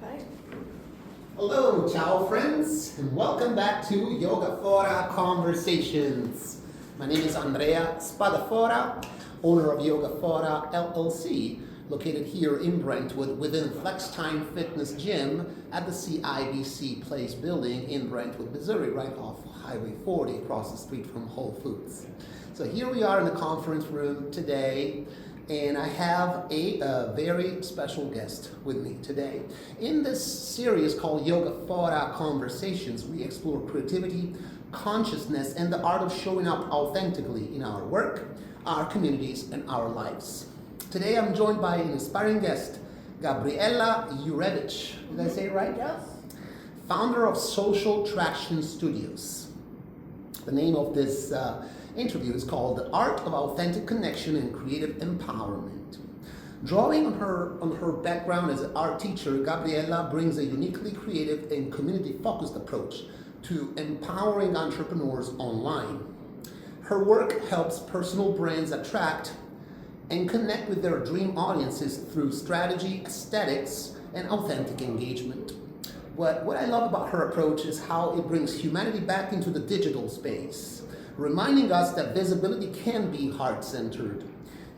Okay. Hello, ciao friends, and welcome back to Yogaphora Conversations. My name is Andrea Spadafora, owner of Yogaphora LLC, located here in Brentwood within Flex Time Fitness Gym at the CIBC Place building in Brentwood, Missouri, right off Highway 40 across the street from Whole Foods. So here we are in the conference room today, and I have a very special guest with me today. In this series called Yogaphora Conversations, we explore creativity, consciousness, and the art of showing up authentically in our work, our communities, and our lives. Today I'm joined by an inspiring guest, Gabriella Yurevich. Did I say it right? Yes. Founder of Social Traction Studios. The name of this interview is called The Art of Authentic Connection and Creative Empowerment. Drawing on her background as an art teacher, Gabriella brings a uniquely creative and community-focused approach to empowering entrepreneurs online. Her work helps personal brands attract and connect with their dream audiences through strategy, aesthetics, and authentic engagement. What I love about her approach is how it brings humanity back into the digital space, reminding us that visibility can be heart-centered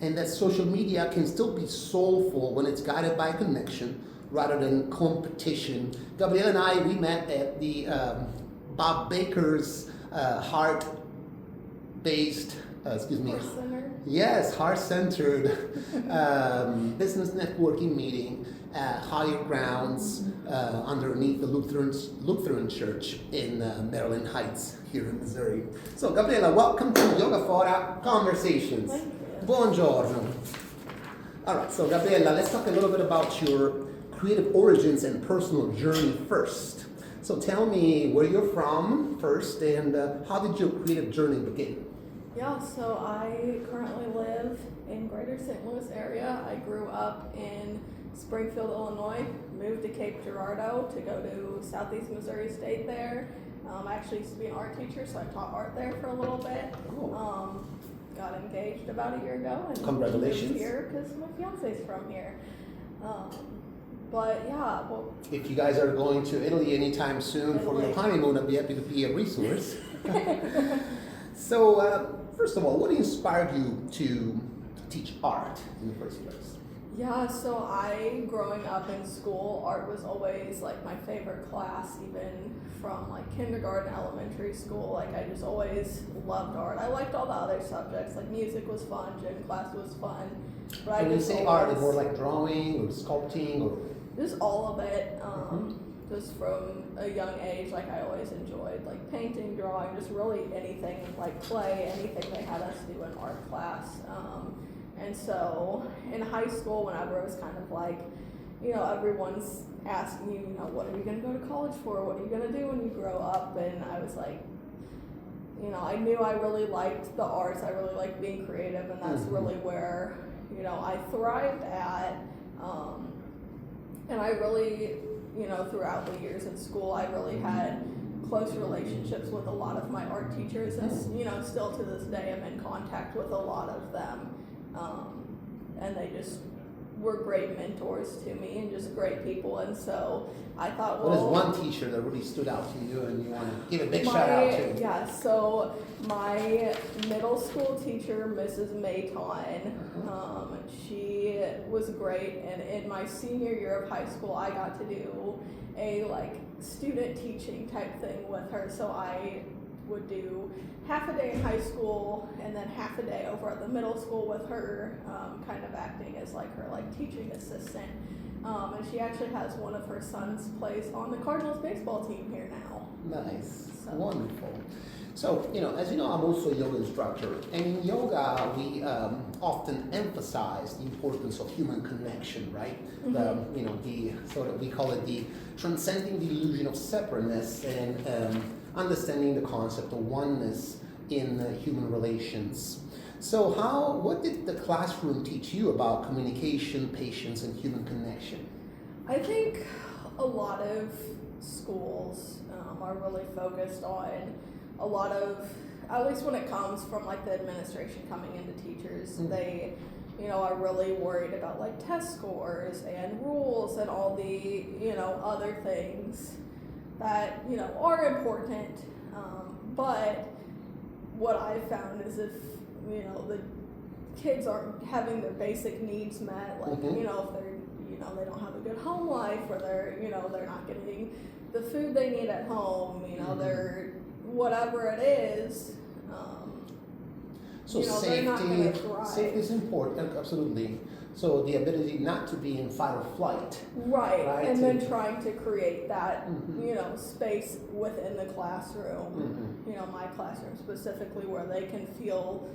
and that social media can still be soulful when it's guided by connection rather than competition. Gabriella and I, we met at the Bob Baker's heart-based, Heart Center. Yes, heart-centered business networking meeting at Higher Grounds underneath the Lutheran Church in Maryland Heights here in Missouri. So, Gabriella, welcome to Yogaphora Conversations. Thank you. Buongiorno. All right, so Gabriella, let's talk a little bit about your creative origins and personal journey first. So tell me where you're from first and how did your creative journey begin? Yeah, so I currently live in greater St. Louis area. I grew up in Springfield, Illinois, moved to Cape Girardeau to go to Southeast Missouri State there. I actually used to be an art teacher, so I taught art there for a little bit. Cool. Got engaged about a year ago and Congratulations. moved here because my fiance's from here. But yeah, well. If you guys are going to Italy anytime soon for your honeymoon, I'd be happy to be a resource. So, first of all, what inspired you to teach art in the first place? Yeah, so growing up in school, art was always like my favorite class, even from like kindergarten, elementary school. Like I just always loved art. I liked all the other subjects, like music was fun, gym class was fun. But When you say art, it's more like drawing or sculpting or? Just all of it. Just from a young age, like I always enjoyed like painting, drawing, just really anything like play, anything they had us do in art class. And so in high school, whenever it was kind of like, everyone's asking you, what are you going to go to college for? What are you going to do when you grow up? And I was like, I knew I really liked the arts. I really liked being creative, and that's really where, I thrived at. And I really, throughout the years in school, I really had close relationships with a lot of my art teachers, and still to this day I'm in contact with a lot of them. And they just were great mentors to me and just great people. And so I thought, What is one teacher that really stood out to you and you want to give a big shout out to? Yeah, so my middle school teacher, Mrs. Mayton, she was great. And in my senior year of high school, I got to do a student teaching type thing with her. So I would do half a day in high school and then half a day over at the middle school with her, kind of acting as her teaching assistant. And she actually has one of her sons plays on the Cardinals baseball team here now. Nice, wonderful. So, as you know, I'm also a yoga instructor, and in yoga we often emphasize the importance of human connection, right? We call it the transcending the illusion of separateness and understanding the concept of oneness in human relations. So what did the classroom teach you about communication, patience, and human connection? I think a lot of schools are really focused on a lot of, at least when it comes from the administration coming into teachers, they are really worried about like test scores and rules and all the, other things that, are important. But what I've found is if, the kids aren't having their basic needs met, like, Mhm. if they're, they don't have a good home life, or they're not getting the food they need at home, Mhm. they're, whatever it is, So they're not gonna thrive. safety is important, absolutely. So the ability not to be in fight or flight. Right, Right, and to- then trying to create that, Mhm. space within the classroom, Mhm. my classroom specifically, where they can feel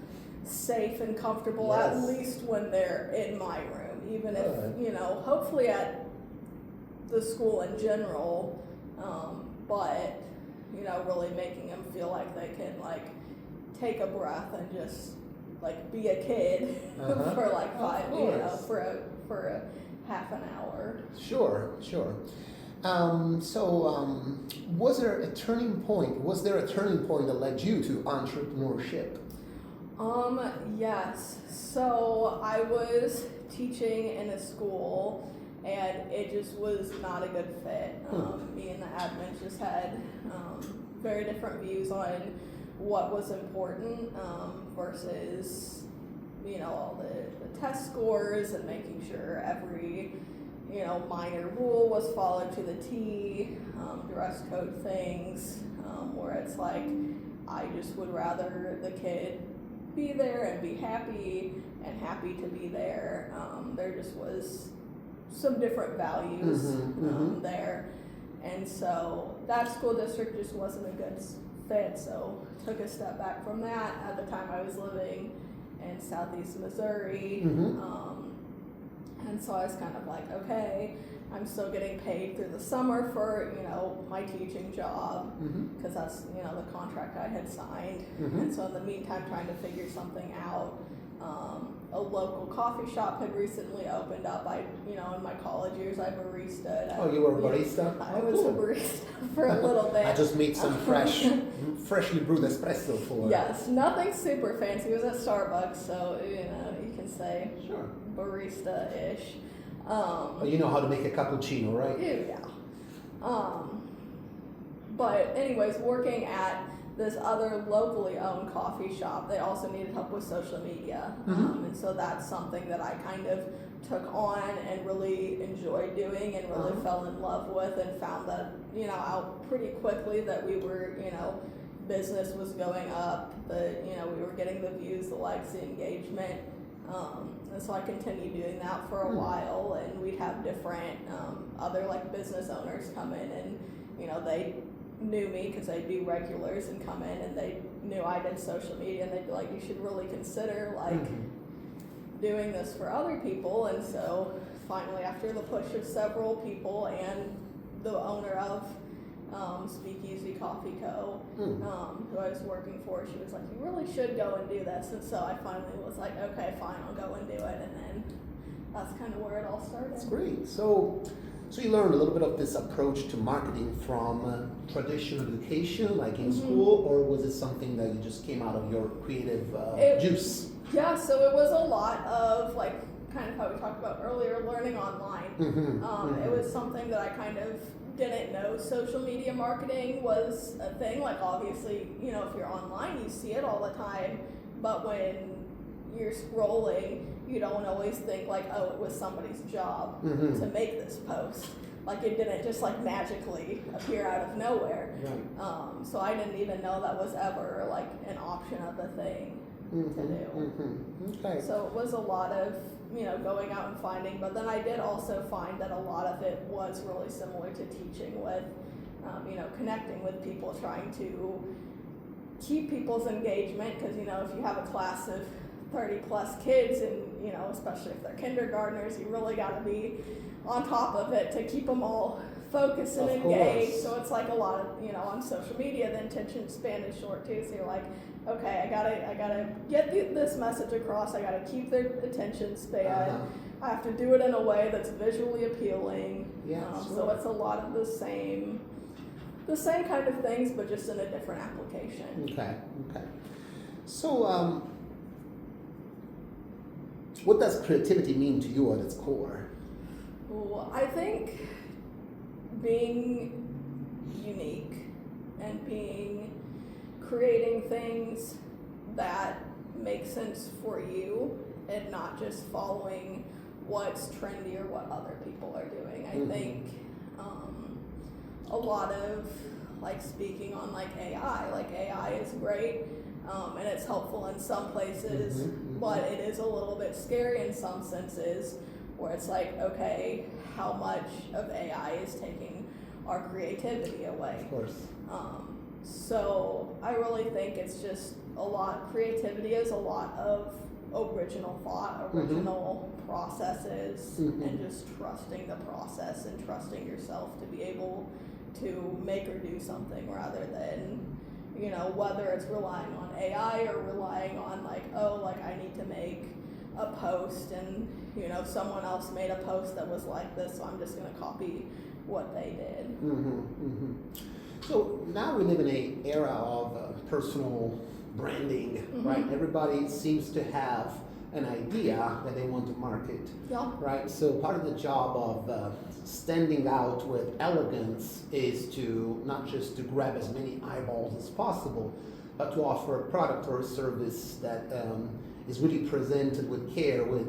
safe and comfortable, Yes. at least when they're in my room, even Good. if, hopefully at the school in general, but, really making them feel like they can, like, take a breath and just, like, be a kid Uh-huh. for, like, Of 5, course. for a half an hour. Sure. Was there a turning point? Was there a turning point that led you to entrepreneurship? Yes. So I was teaching in a school, and it just was not a good fit. Me and the admin just had very different views on what was important versus, all the test scores and making sure every, minor rule was followed to the T, dress code things, where it's like, I just would rather the kid be there and be happy and happy to be there. There just was some different values there. And so that school district just wasn't a good fit, so took a step back from that. At the time I was living in Southeast Missouri. And so I was kind of like, okay, I'm still getting paid through the summer for, my teaching job, because that's, the contract I had signed. And so in the meantime, trying to figure something out. A local coffee shop had recently opened up. In my college years, I barista. Oh, you were a barista? I was a barista for a little bit. I just made some freshly brewed espresso for. Yes, nothing super fancy. It was at Starbucks, so, you can say Sure. barista-ish. But you know how to make a cappuccino, right? Yeah. But anyways, working at this other locally owned coffee shop, they also needed help with social media. And so that's something that I kind of took on and really enjoyed doing and really fell in love with, and found that, out pretty quickly that we were, business was going up, that, we were getting the views, the likes, the engagement. And so I continued doing that for a while, and we'd have different other like business owners come in, and they knew me because they'd be regulars and come in, and they knew I did social media, and they'd be like, you should really consider like doing this for other people. And so finally, after the push of several people and the owner of Speakeasy Coffee Co., who I was working for, she was like, you really should go and do this. And so I finally was like, okay, fine, I'll go and do it. And then that's kind of where it all started. That's great. So you learned a little bit of this approach to marketing from traditional education, like in school, or was it something that you just came out of your creative juice? Yeah, so it was a lot of like kind of how we talked about earlier, learning online. It was something that I kind of didn't know social media marketing was a thing. Like obviously, if you're online, you see it all the time, but when you're scrolling, you don't always think like, oh, it was somebody's job to make this post. Like it didn't just like magically appear out of nowhere. Right. So I didn't even know that was ever like an option of the thing to do. Okay. So it was a lot of, going out and finding, but then I did also find that a lot of it was really similar to teaching with, connecting with people, trying to keep people's engagement, because, if you have a class of 30 plus kids and, especially if they're kindergartners, you really got to be on top of it to keep them all focused and engaged. So it's like a lot of, on social media, the attention span is short too. So you're like, okay, I gotta get this message across. I gotta keep their attention span. I have to do it in a way that's visually appealing. So it's a lot of the same kind of things, but just in a different application. Okay. So What does creativity mean to you at its core? Well, I think being unique and creating things that make sense for you and not just following what's trendy or what other people are doing. I think a lot of like speaking on like AI is great and it's helpful in some places, but it is a little bit scary in some senses where it's like, okay, how much of AI is taking our creativity away? Of course. So I really think it's just creativity is a lot of original thought, original processes, and just trusting the process and trusting yourself to be able to make or do something rather than, whether it's relying on AI or relying on I need to make a post and, someone else made a post that was like this, so I'm just going to copy what they did. So now we live in an era of personal branding, right? Everybody seems to have an idea that they want to market, right? So part of the job of standing out with elegance is to not just to grab as many eyeballs as possible, but to offer a product or a service that is really presented with care, with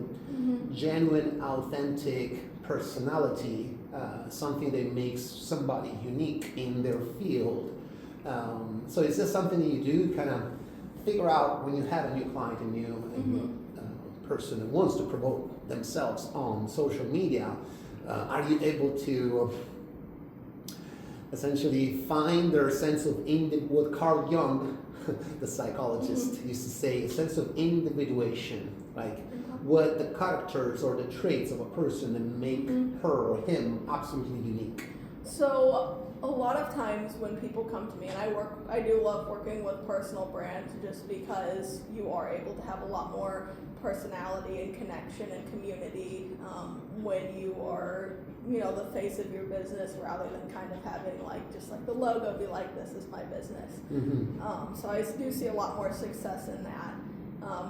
genuine, authentic personality, something that makes somebody unique in their field. So is this something that you do, kind of figure out when you have a new client, a new person who wants to promote themselves on social media, are you able to essentially find their sense of what Carl Jung, the psychologist, used to say, a sense of individuation, like what the characters or the traits of a person that make her or him absolutely unique? So a lot of times when people come to me, and I do love working with personal brands just because you are able to have a lot more personality and connection and community when you are, the face of your business rather than kind of having just the logo be like, this is my business. So I do see a lot more success in that.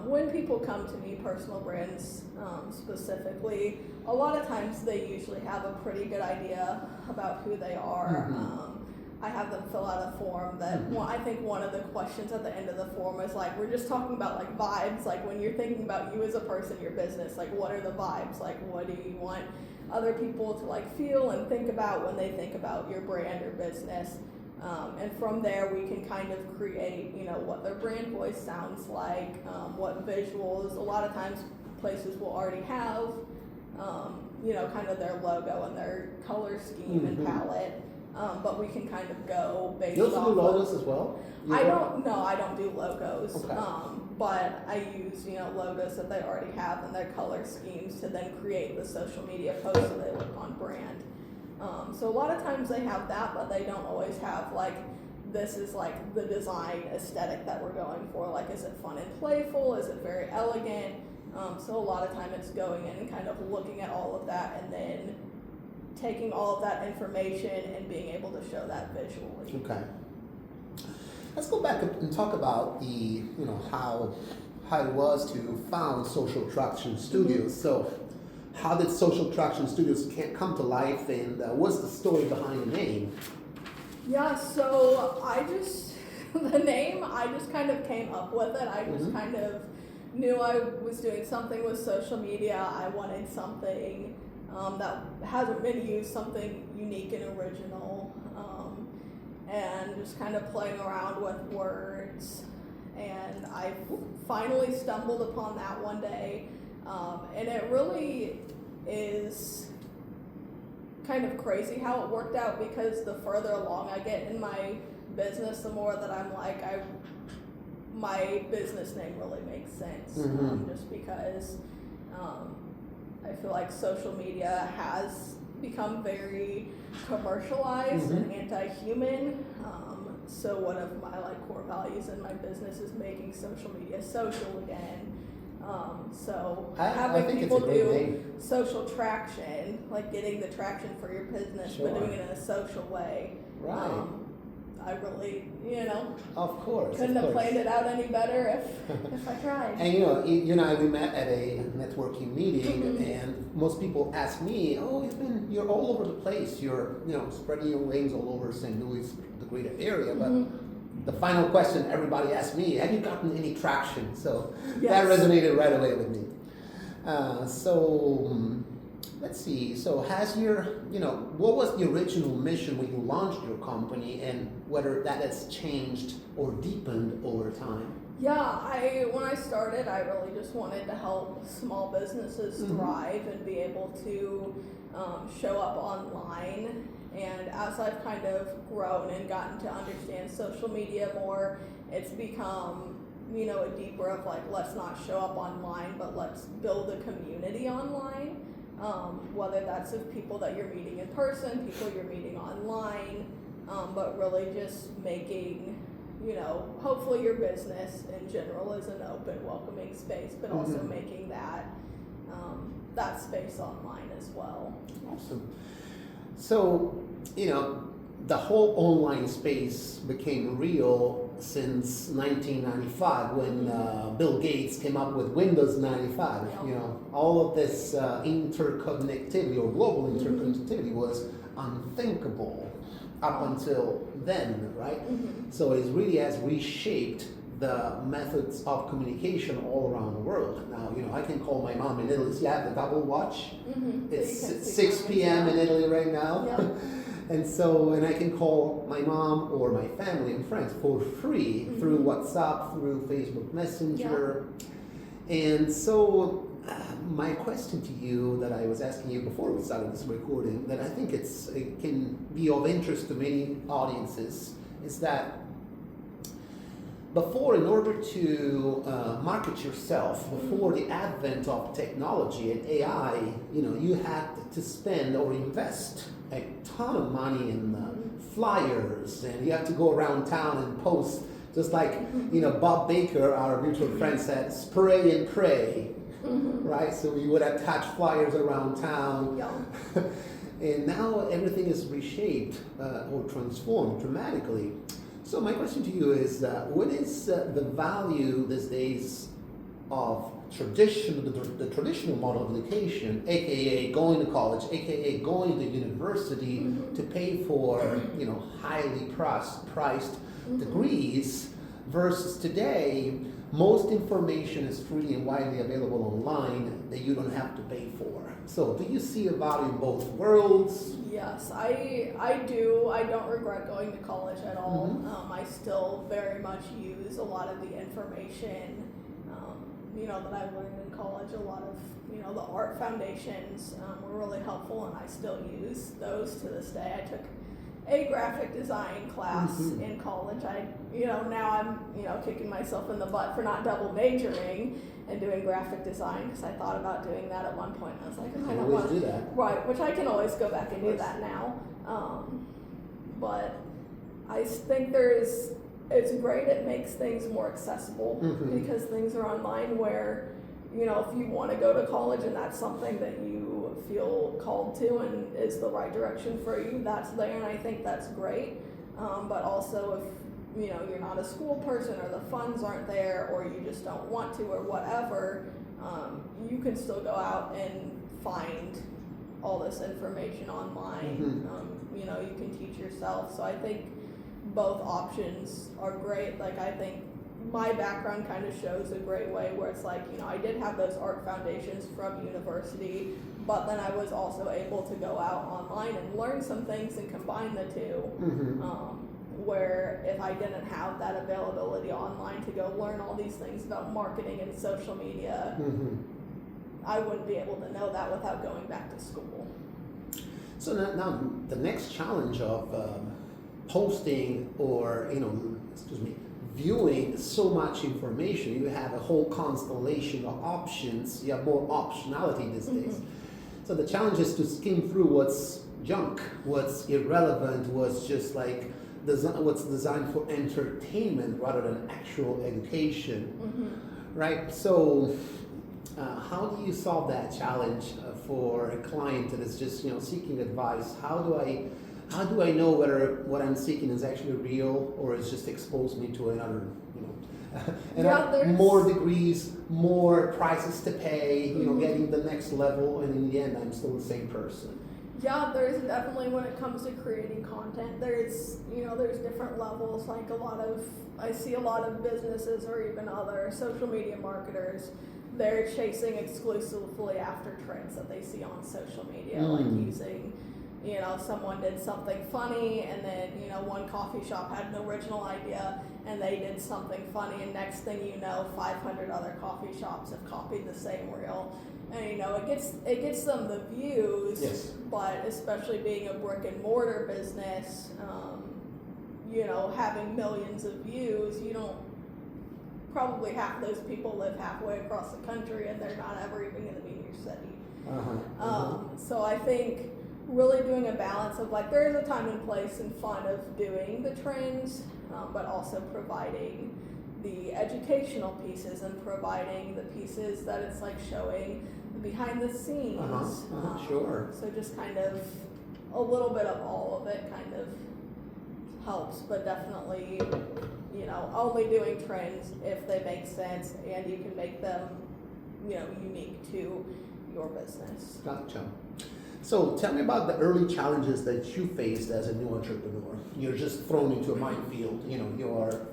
When people come to me, personal brands specifically, a lot of times they usually have a pretty good idea about who they are. I have them fill out a form that, I think one of the questions at the end of the form is we're just talking about vibes, when you're thinking about you as a person, your business, what are the vibes, what do you want other people to feel and think about when they think about your brand or business. And from there we can kind of create, what their brand voice sounds like, what visuals. A lot of times places will already have, kind of their logo and their color scheme and palette. But we can kind of go based off. You also do logos as well? I don't do logos. Okay. But I use, logos that they already have and their color schemes to then create the social media posts so they look on brand. So a lot of times they have that, but they don't always have this is the design aesthetic that we're going for. Is it fun and playful? Is it very elegant? So a lot of time it's going in and kind of looking at all of that and then taking all of that information and being able to show that visually. Okay. Let's go back and talk about the, how it was to found Social Traction Studios. So how did Social Traction Studios come to life, and what's the story behind the name? Yeah, so the name, I just kind of came up with it. I just kind of knew I was doing something with social media. I wanted something that hasn't been used, something unique and original, and just kind of playing around with words. And I finally stumbled upon that one day, and it really is kind of crazy how it worked out, because the further along I get in my business, the more that I'm my business name really makes sense, just because I feel like social media has become very commercialized and anti-human. So one of my core values in my business is making social media social again. So having people do social traction, getting the traction for your business, but doing it in a social way. Right. I really, Of course. couldn't have planned it out any better if I tried. And you and I, we met at a networking meeting, and most people ask me, "Oh, you're all over the place. You're, spreading your wings all over St. Louis, the greater area." But the final question everybody asks me: "Have you gotten any traction?" So that resonated right away with me. Let's see. So has what was the original mission when you launched your company, and whether that has changed or deepened over time? Yeah, when I started, I really just wanted to help small businesses thrive and be able to show up online. And as I've kind of grown and gotten to understand social media more, it's become a deeper of like, let's not show up online, but let's build a community online. Whether that's of people that you're meeting in person, people you're meeting online, but really just making, hopefully your business in general is an open, welcoming space, but also making that space online as well. Awesome. So, the whole online space became real since 1995 when Bill Gates came up with Windows 95. All of this interconnectivity or global interconnectivity was unthinkable up until then, right? So it really has reshaped the methods of communication all around the world. Now, I can call my mom in Italy. See, I have the double watch. It's 6 p.m. in Italy right now. Yep. And I can call my mom or my family and friends for free through WhatsApp, through Facebook Messenger. And so my question to you that I was asking you before we started this recording, that I think it can be of interest to many audiences, is that before, in order to market yourself, before the advent of technology and AI, you had to spend or invest a ton of money in flyers, and you have to go around town and post, just like Bob Baker, our mutual friend, said, "Spray and pray," right? So we would attach flyers around town, and now everything is reshaped or transformed dramatically. So my question to you is, what is the value these days of the traditional model of education, aka going to college, aka going to university to pay for highly priced degrees, versus today most information is freely and widely available online that you don't have to pay for? So do you see a value in both worlds? Yes, I do. I don't regret going to college at all. I still very much use a lot of the information that I learned in college. A lot of the art foundations were really helpful, and I still use those to this day. I took a graphic design class in college. Now I'm kicking myself in the butt for not double majoring and doing graphic design, because I thought about doing that at one point. I was like, I don't want to do that. Right, which I can always go back and do that now. But I think it's great. It makes things more accessible because things are online where, if you want to go to college and that's something that you feel called to and is the right direction for you, that's there, and I think that's great. But also if, you're not a school person, or the funds aren't there, or you just don't want to, or whatever, you can still go out and find all this information online. You can teach yourself. So I think both options are great. Like, I think my background kind of shows a great way where it's like, I did have those art foundations from university, but then I was also able to go out online and learn some things and combine the two. Where if I didn't have that availability online to go learn all these things about marketing and social media, I wouldn't be able to know that without going back to school. So now the next challenge of posting or viewing so much information, you have a whole constellation of options. You have more optionality these days. So the challenge is to skim through what's junk, what's irrelevant, what's just like what's designed for entertainment rather than actual education, right? So how do you solve that challenge for a client that is just seeking advice? How do I How do I know whether what I'm seeking is actually real or it's just exposed me to another, more degrees, more prices to pay, getting the next level, and in the end, I'm still the same person. Yeah, there's definitely, when it comes to creating content, there's different levels. Like I see a lot of businesses or even other social media marketers, they're chasing exclusively after trends that they see on social media, like using, someone did something funny, and then, one coffee shop had an original idea and they did something funny, and next thing you know, 500 other coffee shops have copied the same reel. And it gets them the views, yes. But especially being a brick and mortar business, having millions of views, probably half those people live halfway across the country and they're not ever even going to be in your city. So I think really doing a balance of there is a time and place and fun of doing the trends, but also providing the educational pieces and providing the pieces that it's showing the behind the scenes. Sure. So just kind of a little bit of all of it kind of helps, but definitely, only doing trends if they make sense and you can make them, unique to your business. Gotcha. So tell me about the early challenges that you faced as a new entrepreneur. You're just thrown into a minefield. You're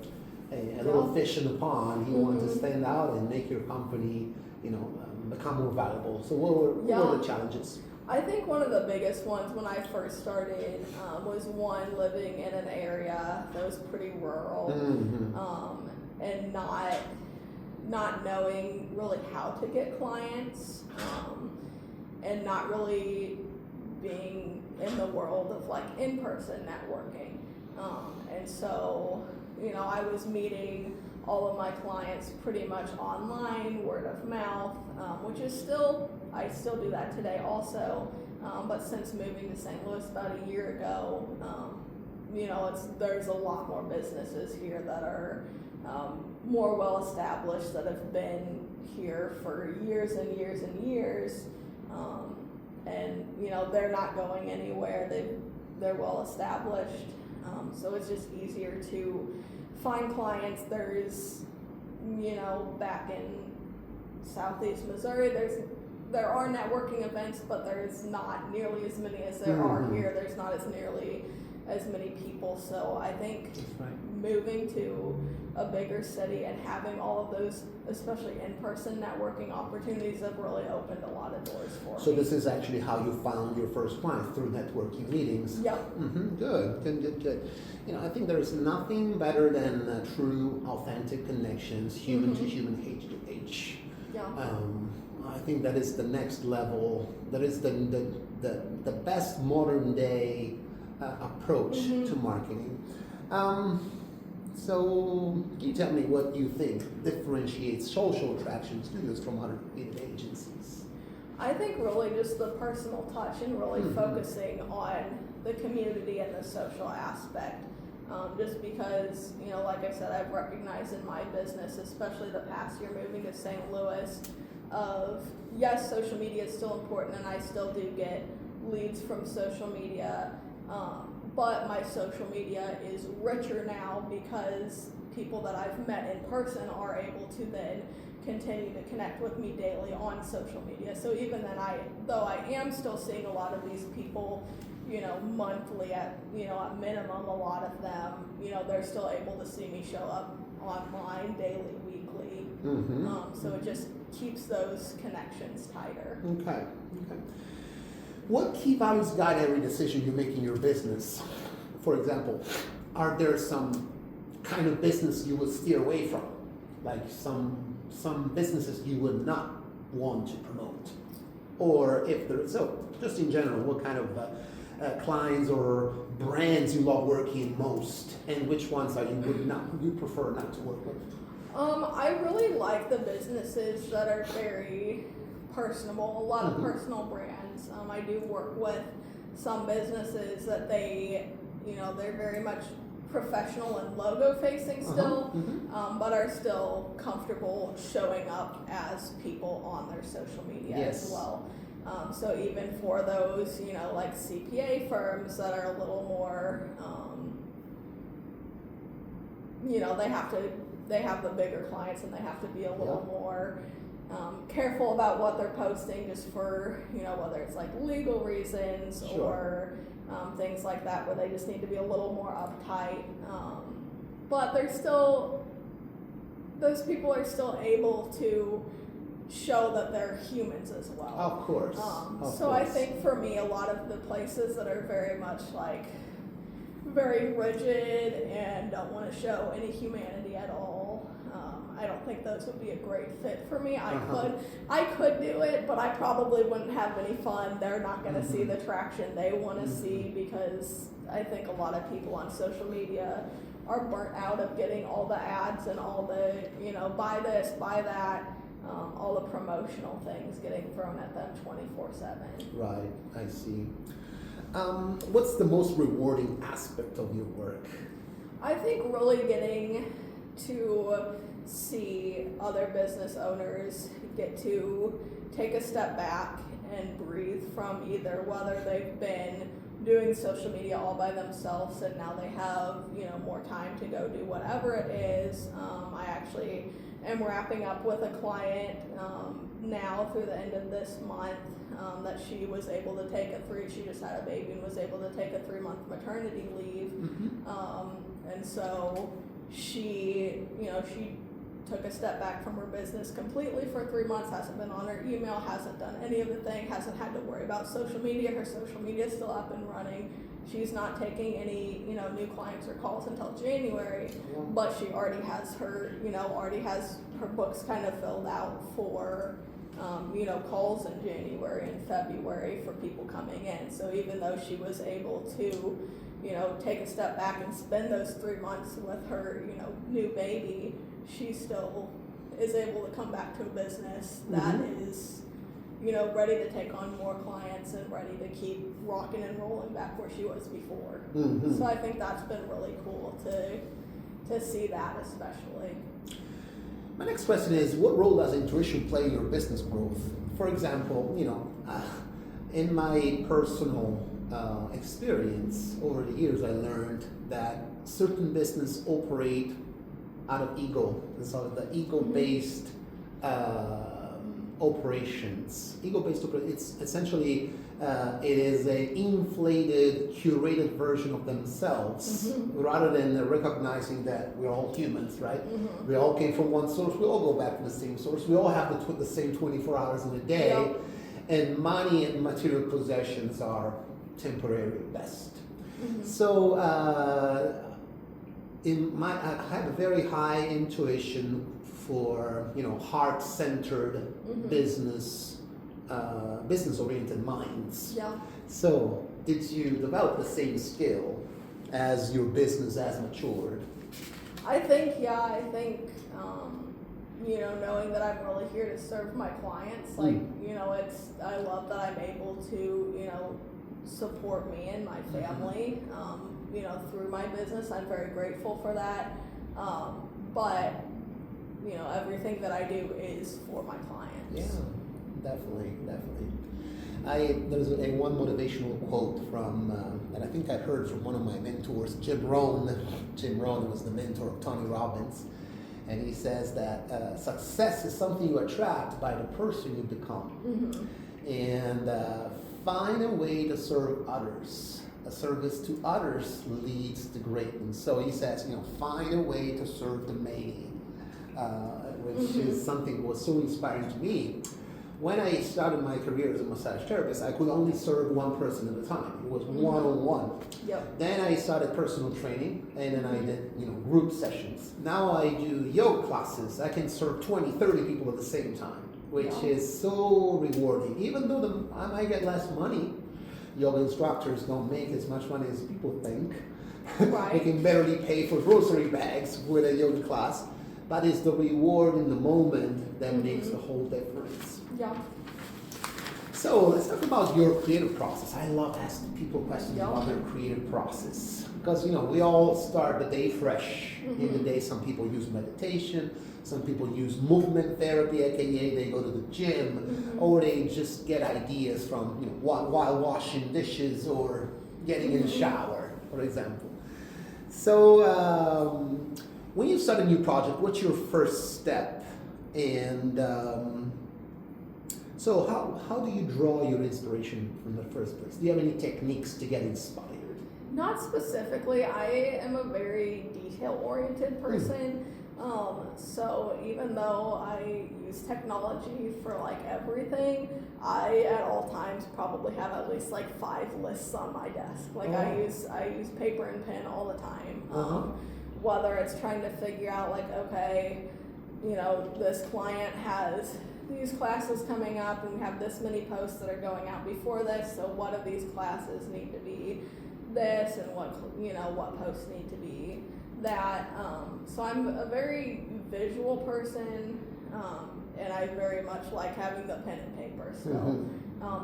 a little fish in the pond. You want to stand out and make your company, become more valuable. So what were the challenges? I think one of the biggest ones when I first started was living in an area that was pretty rural, and not knowing really how to get clients, and not really being in the world of in-person networking. And so, I was meeting all of my clients pretty much online, word of mouth, which is I still do that today also. But since moving to St. Louis about a year ago, there's a lot more businesses here that are more well established, that have been here for years and years and years. And they're not going anywhere. They're well established. So it's just easier to find clients. There's, back in Southeast Missouri, there are networking events, but there's not nearly as many as there are here. There's not as nearly as many people. So I think moving to a bigger city and having all of those, especially in-person networking opportunities, have really opened a lot of doors for me. So this is actually how you found your first client, through networking meetings? Yep. Good. I think there is nothing better than true, authentic connections, human to human, H to H. Yeah. I think that is the next level. That is the best modern day approach to marketing. So can you tell me what you think differentiates social attraction studios from other creative agencies? I think really just the personal touch and really focusing on the community and the social aspect. Just because, like I said, I've recognized in my business, especially the past year moving to St. Louis, yes, social media is still important and I still do get leads from social media, but my social media is richer now because people that I've met in person are able to then continue to connect with me daily on social media. So even then, though I am still seeing a lot of these people, monthly at minimum, a lot of them, they're still able to see me show up online daily, weekly. So it just keeps those connections tighter. Okay. What key values guide every decision you make in your business? For example, are there some kind of business you would steer away from? Like some businesses you would not want to promote? Or if there, so just in general, what kind of clients or brands you love working most, and which ones are you prefer not to work with? I really like the businesses that are very personable, a lot of personal brands. I do work with some businesses that they're very much professional and logo facing still, but are still comfortable showing up as people on their social media as well. So even for those, like CPA firms that are a little more, they have the bigger clients and they have to be a little more careful about what they're posting just for, whether it's like legal reasons or things like that, where they just need to be a little more uptight. But those people are still able to show that they're humans as well. Of course. I think for me, a lot of the places that are very much like very rigid and don't want to show any humanity at all, I don't think those would be a great fit for me. I could do it, but I probably wouldn't have any fun. They're not going to see the traction they want to see, because I think a lot of people on social media are burnt out of getting all the ads and all the, buy this, buy that, all the promotional things getting thrown at them 24/7. Right, I see. What's the most rewarding aspect of your work? I think really getting to see other business owners get to take a step back and breathe from either whether they've been doing social media all by themselves and now they have, more time to go do whatever it is. I actually am wrapping up with a client now through the end of this month that she was able to take she just had a baby and was able to take a 3-month maternity leave. And so she took a step back from her business completely for 3 months, hasn't been on her email, hasn't done any of the thing, hasn't had to worry about social media. Her social media is still up and running. She's not taking any, new clients or calls until January, but she already has her, her books kind of filled out for, calls in January and February for people coming in. So even though she was able to, take a step back and spend those 3 months with her, new baby, she still is able to come back to a business that is, ready to take on more clients and ready to keep rocking and rolling back where she was before. So I think that's been really cool to see that, especially. My next question is, what role does intuition play in your business growth? For example, in my personal experience over the years, I learned that certain business operate out of ego, and so the ego-based operations. It's essentially it is an inflated, curated version of themselves, rather than recognizing that we're all humans, right? We all came from one source. We all go back to the same source. We all have the same 24 hours in a day, and money and material possessions are temporary at best. So I had a very high intuition for heart-centered business-oriented minds. So did you develop the same skill as your business has matured? I think knowing that I'm really here to serve my clients, I love that I'm able to support me and my family through my business. I'm very grateful for that, but everything that I do is for my clients. Yeah, definitely. There's one motivational quote from that I think I heard from one of my mentors, Jim Rohn. Jim Rohn was the mentor of Tony Robbins, and he says that success is something you attract by the person you become, and find a way to serve others. A service to others leads to greatness. So he says, find a way to serve the many, which is something that was so inspiring to me. When I started my career as a massage therapist, I could only serve one person at a time. It was one-on-one. Then I started personal training, and then I did group sessions. Now I do yoga classes. I can serve 20, 30 people at the same time, which is so rewarding. Even though I might get less money, yoga instructors don't make as much money as people think. They can barely pay for grocery bags with a yoga class, but it's the reward in the moment that makes the whole difference. So let's talk about your creative process. I love asking people questions about their creative process. Because we all start the day fresh. In the day, some people use meditation, some people use movement therapy, aka they go to the gym, or they just get ideas from while washing dishes or getting in the shower, for example. So when you start a new project, what's your first step? And so how do you draw your inspiration from the first place? Do you have any techniques to get inspired? Not specifically. I am a very detail-oriented person. So even though I use technology for like everything, I at all times probably have at least like 5 lists on my desk. Like I use paper and pen all the time. Whether it's trying to figure out like, okay, this client has these classes coming up and we have this many posts that are going out before this, so what of these classes need to be this and what posts need to be that. So I'm a very visual person, and I very much like having the pen and paper still.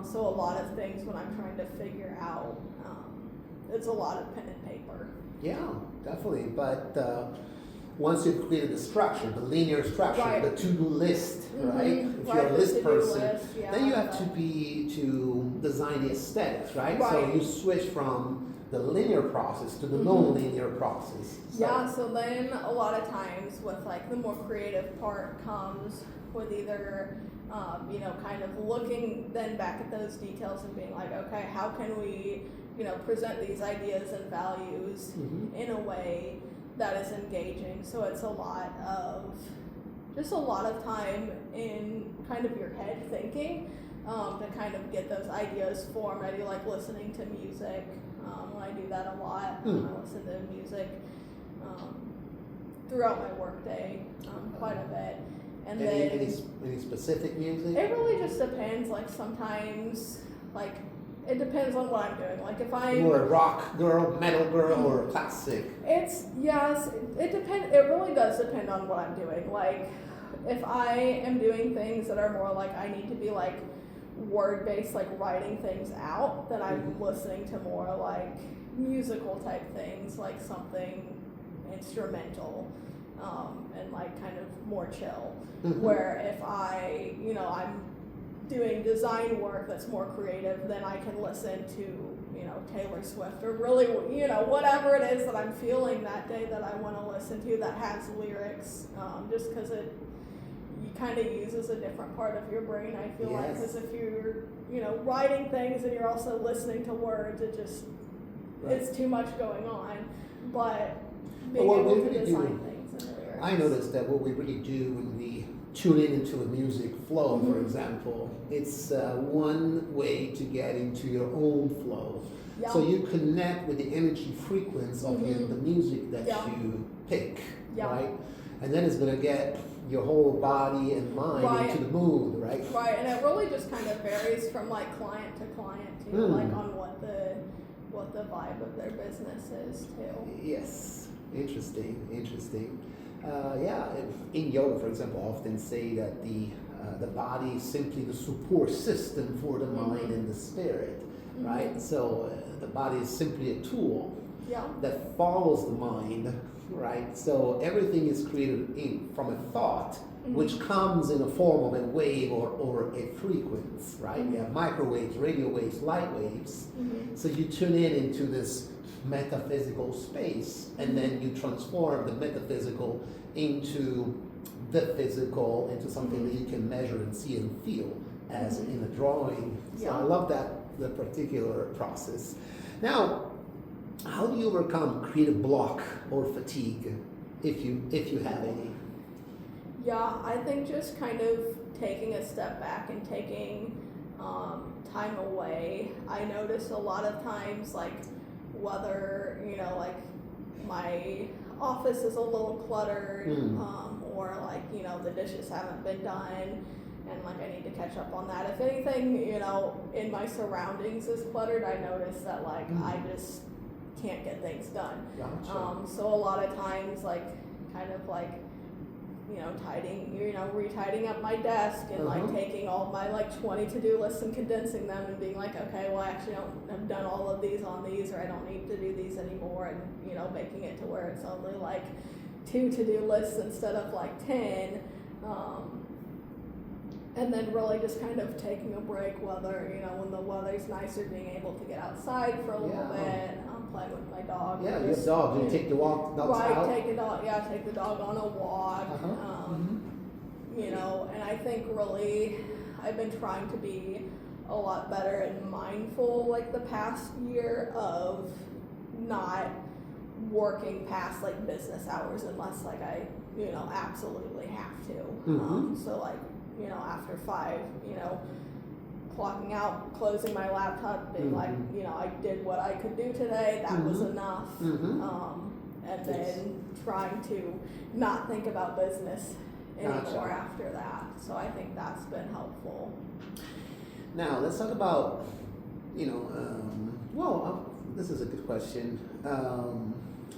So a lot of things when I'm trying to figure out, it's a lot of pen and paper. Yeah, definitely. But once you've created the structure, the linear structure, Right. the to-do list, right? If Right, you're a the list to-do person, list, yeah, then you have to design the aesthetics, right? Right. So you switch from the linear process to the non-linear process. So. Yeah, so then a lot of times with like the more creative part comes with either, kind of looking then back at those details and being like, okay, how can we, present these ideas and values in a way that is engaging. So it's a lot of time in kind of your head thinking to kind of get those ideas formed. I do like listening to music. I do that a lot. I listen to music throughout my workday quite a bit. And any specific music? It really just depends. Like sometimes, like it depends on what I'm doing. Like if I'm More a rock girl, metal girl, or classic? It depends. It really does depend on what I'm doing. Like if I am doing things that are more like I need to be like word-based, like writing things out, then I'm listening to more like musical type things, like something instrumental, and like kind of more chill. Where if I'm doing design work that's more creative, then I can listen to Taylor Swift or really whatever it is that I'm feeling that day that I want to listen to that has lyrics, just because you kind of uses a different part of your brain, I feel like, because if you're writing things and you're also listening to words, it's too much going on. But being able to design things and lyrics. I noticed that what we really do when we tune into a music flow, for example, it's one way to get into your own flow. Yeah. So you connect with the energy frequency of the music that you pick, right? And then it's going to get your whole body and mind into the mood, right? Right, and it really just kind of varies from like client to client too, like on what the vibe of their business is too. Yes, interesting. In yoga, for example, I often say that the body is simply the support system for the mind and the spirit, right? So the body is simply a tool that follows the mind, right? So everything is created from a thought, which comes in a form of a wave or a frequency, right? We have microwaves, radio waves, light waves. So you tune into this metaphysical space, and then you transform the metaphysical into the physical, into something that you can measure and see and feel as in a drawing. So I love the particular process. Now, how do you overcome creative block or fatigue, if you have any? Yeah, I think just kind of taking a step back and taking time away. I notice a lot of times, like whether like my office is a little cluttered, or like the dishes haven't been done, and like I need to catch up on that. If anything, in my surroundings is cluttered, I notice that like I just can't get things done. Gotcha. So a lot of times, like kind of like retidying up my desk and like Uh-huh. taking all my like 20 to-do lists and condensing them and being like, okay, well, I actually don't have done all of these on these, or I don't need to do these anymore, and making it to where it's only like 2 to-do lists instead of like 10. And then really just kind of taking a break, whether, when the weather's nicer, being able to get outside for a little bit, playing with my dog. Yeah, you have dogs. You take the dogs Right, out? take the dog on a walk. And I think really I've been trying to be a lot better and mindful like the past year of not working past like business hours unless like I, absolutely have to. So like, after 5, clocking out, closing my laptop, being like, I did what I could do today, that was enough. And then trying to not think about business anymore after that. So I think that's been helpful. Now, let's talk about, this is a good question.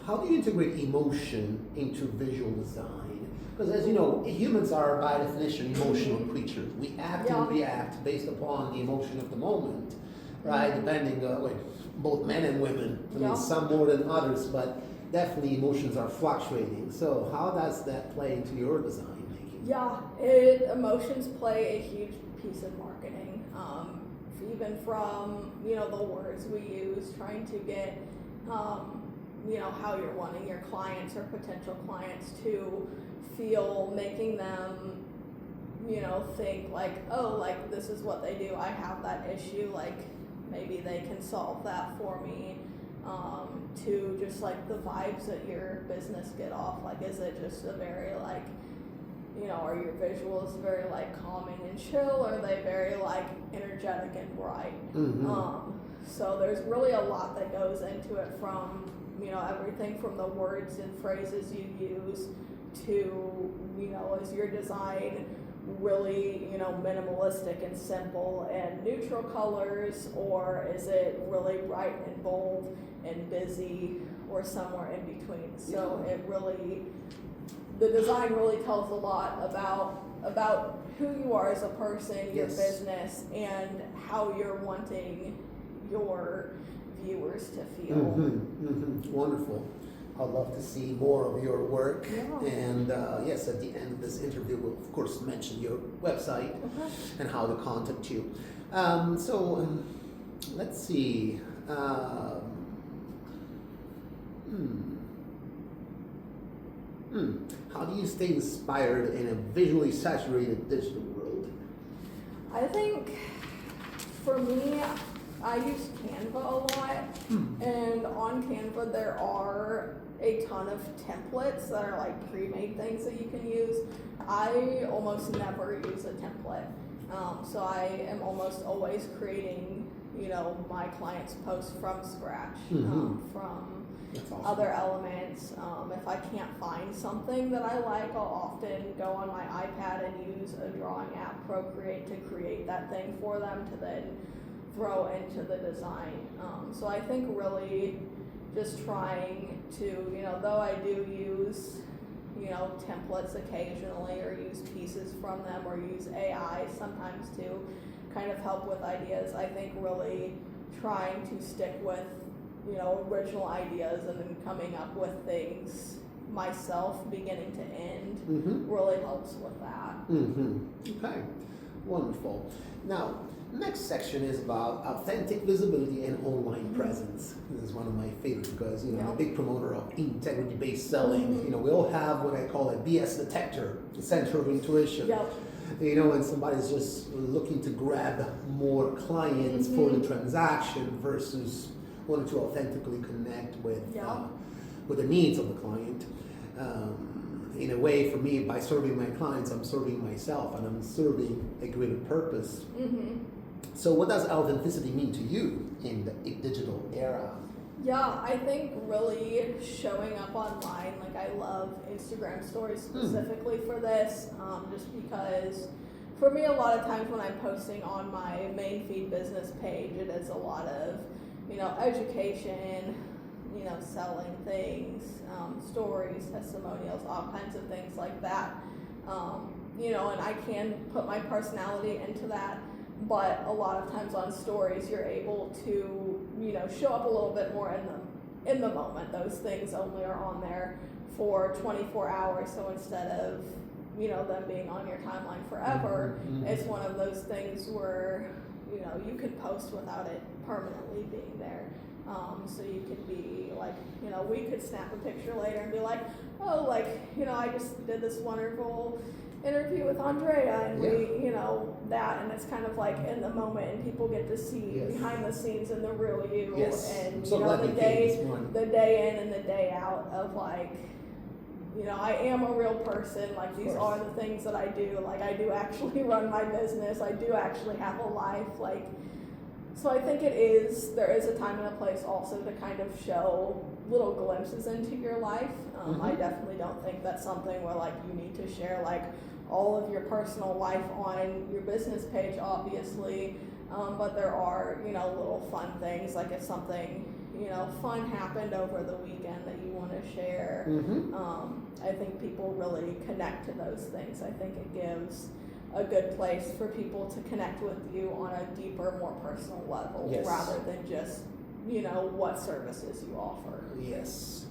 How do you integrate emotion into visual design? Because as you know, humans are by definition emotional creatures. We act and react based upon the emotion of the moment, right? Depending, both men and women. I mean, some more than others, but definitely emotions are fluctuating. So how does that play into your design making? Yeah, emotions play a huge piece of marketing. Even from, the words we use, trying to get, how you're wanting your clients or potential clients to feel, making them, think like, oh, like this is what they do, I have that issue, like maybe they can solve that for me, to just like the vibes that your business get off, like is it just a very like, are your visuals very like calming and chill, or are they very like energetic and bright? So there's really a lot that goes into it, from everything from the words and phrases you use to is your design really minimalistic and simple and neutral colors, or is it really bright and bold and busy, or somewhere in between? So the design really tells a lot about who you are as a person, your business, and how you're wanting your viewers to feel. Wonderful. I'd love to see more of your work. And yes, at the end of this interview, we'll of course mention your website and how to contact you. Let's see. How do you stay inspired in a visually saturated digital world? I think for me, I use Canva a lot, and on Canva there are a ton of templates that are like pre-made things that you can use. I almost never use a template, so I am almost always creating, my clients' posts from scratch, from other elements. If I can't find something that I like, I'll often go on my iPad and use a drawing app, Procreate, to create that thing for them to then throw into the design. So I think really just trying to, though I do use, templates occasionally, or use pieces from them, or use AI sometimes to kind of help with ideas, I think really trying to stick with, original ideas and then coming up with things myself, beginning to end, really helps with that. Okay, wonderful. Now, next section is about authentic visibility and online presence. This is one of my favorites because, I'm a big promoter of integrity-based selling. We all have what I call a BS detector, the center of intuition. When somebody's just looking to grab more clients for the transaction versus wanting to authentically connect with the needs of the client. In a way, for me, by serving my clients, I'm serving myself, and I'm serving a greater purpose. So what does authenticity mean to you in the digital era? Yeah, I think really showing up online, like I love Instagram stories specifically for this, just because for me a lot of times when I'm posting on my main feed business page, it is a lot of, education, selling things, stories, testimonials, all kinds of things like that. And I can put my personality into that, but a lot of times on stories you're able to, show up a little bit more in the moment. Those things only are on there for 24 hours, so instead of, them being on your timeline forever, it's one of those things where, you could post without it permanently being there. So you could be like, we could snap a picture later and be like, oh, I just did this wonderful interview with Andrea, and we, that, and it's kind of like in the moment, and people get to see behind the scenes and the real you, and the day in and the day out of I am a real person, these are the things that I do, I do actually run my business, I do actually have a life, so I think there is a time and a place also to kind of show little glimpses into your life. I definitely don't think that's something where you need to share all of your personal life on your business page, obviously, but there are, little fun things, if something, fun happened over the weekend that you want to share. I think people really connect to those things. I think it gives a good place for people to connect with you on a deeper, more personal level, rather than just, what services you offer. Yes,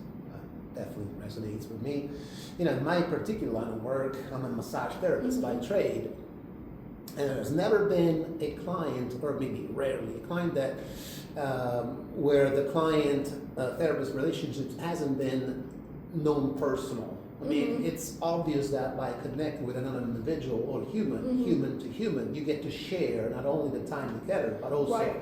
definitely resonates with me. In my particular line of work, I'm a massage therapist by trade, and there's never been a client, or maybe rarely, a client that where the client therapist relationships hasn't been known personal. I mean, it's obvious that by connecting with another individual or human to human, you get to share not only the time together, but also,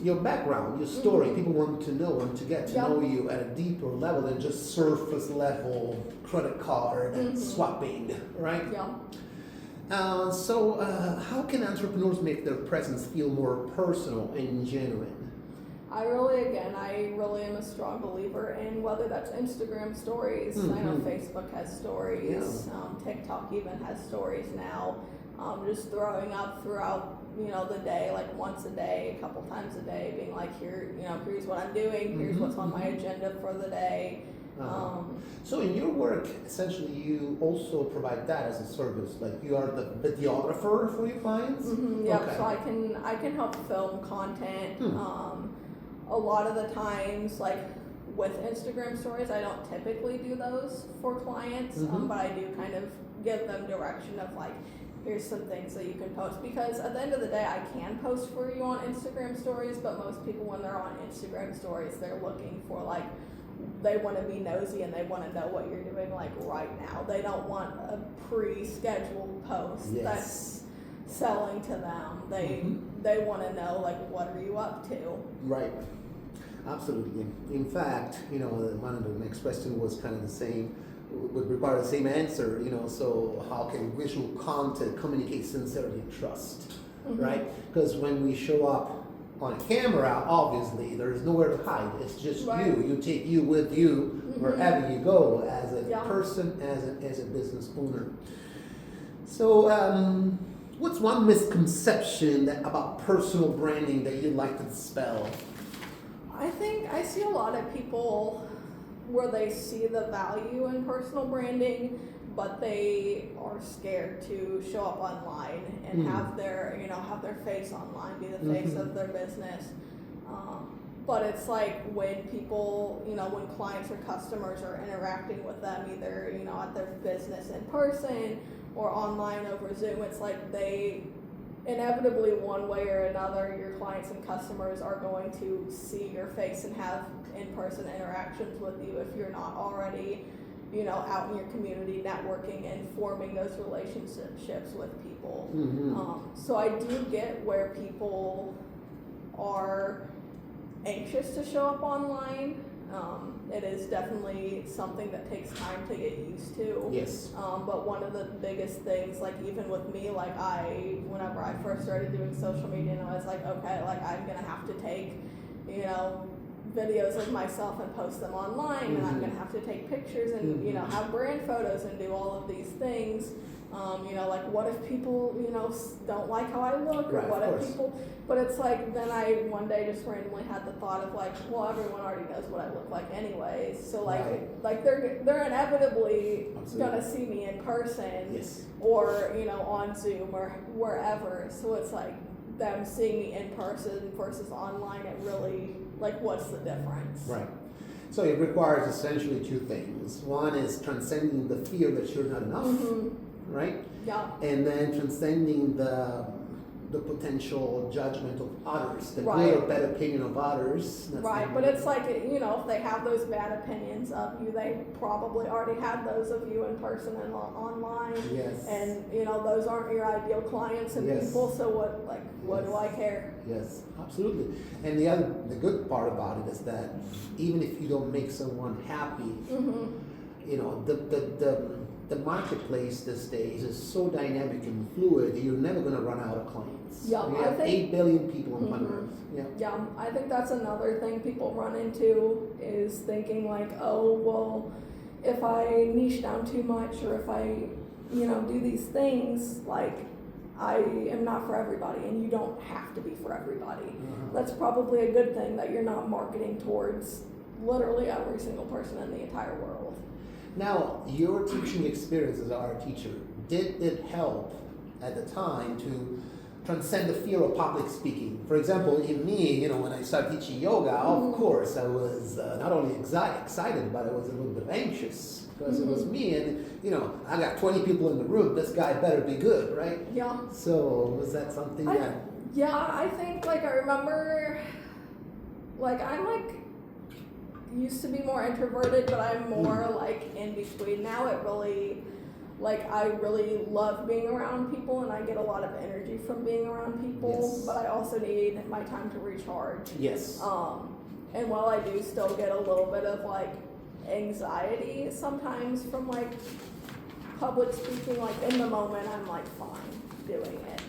your background, your story. People want to know and to get to know you at a deeper level than just surface level credit card and swapping, right? Yeah. So how can entrepreneurs make their presence feel more personal and genuine? I really am a strong believer in whether that's Instagram stories. I know Facebook has stories. TikTok even has stories now. Just throwing up throughout, the day, once a day, a couple times a day, being here's what I'm doing, here's what's on my agenda for the day. So in your work, essentially, you also provide that as a service. You are the videographer for your clients. Okay. So I can help film content. A lot of the times, with Instagram stories, I don't typically do those for clients, but I do kind of give them direction of here's some things that you can post, because at the end of the day, I can post for you on Instagram stories, but most people, when they're on Instagram stories, they're looking for they want to be nosy and they want to know what you're doing right now. They don't want a pre-scheduled post that's selling to them. They want to know what are you up to? Right. Absolutely. In fact, one of the next question was kind of the same, would require the same answer, so how can visual content communicate sincerity and trust, right? Because when we show up on a camera, obviously there's nowhere to hide. It's just you. You take you with you wherever you go, as a person, as a business owner. So what's one misconception about personal branding that you'd like to dispel? I think I see a lot of people where they see the value in personal branding, but they are scared to show up online and have their face online, be the face of their business. But it's when people, when clients or customers are interacting with them, either, at their business in person or online over Zoom, it's they inevitably, one way or another, your clients and customers are going to see your face and have in-person interactions with you if you're not already, out in your community networking and forming those relationships with people. So I do get where people are anxious to show up online. It is definitely something that takes time to get used to. Yes. But one of the biggest things, even with me, whenever I first started doing social media, and I was okay, I'm gonna have to take, videos of myself and post them online, and I'm gonna have to take pictures and have brand photos and do all of these things. You know, like what if people, you know, don't like how I look, or Right, what of if course. people, but it's like, then I one day just randomly had the thought of like, well, everyone already knows what I look like anyways, so like, Right. like they're inevitably Absolutely. gonna see me in person, Yes. or, you know, on Zoom or wherever, so it's like them seeing me in person versus online, it really, like, what's the difference? Right. So it requires essentially two things. One is transcending the fear that you're not enough, right? Yeah. And then transcending the potential judgment of others, the Right. good or bad opinion of others. That's Right, the- but it's like, you know, if they have those bad opinions of you, they probably already had those of you in person and online. Yes. And, you know, those aren't your ideal clients and Yes. people, so what, like, what do I care? Yes, absolutely. And the good part about it is that even if you don't make someone happy, you know, the marketplace these days is so dynamic and fluid that you're never going to run out of clients. Yeah, we I have think- 8 billion people on planet Earth. Yeah. Yeah, I think that's another thing people run into is thinking like, oh, well, if I niche down too much or if I, you know, do these things, like, I am not for everybody, and you don't have to be for everybody. That's probably a good thing that you're not marketing towards literally every single person in the entire world. Now, your teaching experience as an art teacher, did it help at the time to transcend the fear of public speaking? For example, in me, you know, when I started teaching yoga, of course, I was not only excited, but I was a little bit anxious because it was me, and you know, I got 20 people in the room. This guy better be good, right? Yeah. So was that something that? I think, like, I remember, like, I'm like used to be more introverted, but I'm more like in between now. It really, like, I really love being around people, and I get a lot of energy from being around people. Yes. But I also need my time to recharge. Yes. And while I do still get a little bit of like anxiety sometimes from like public speaking, like in the moment I'm like fine doing it.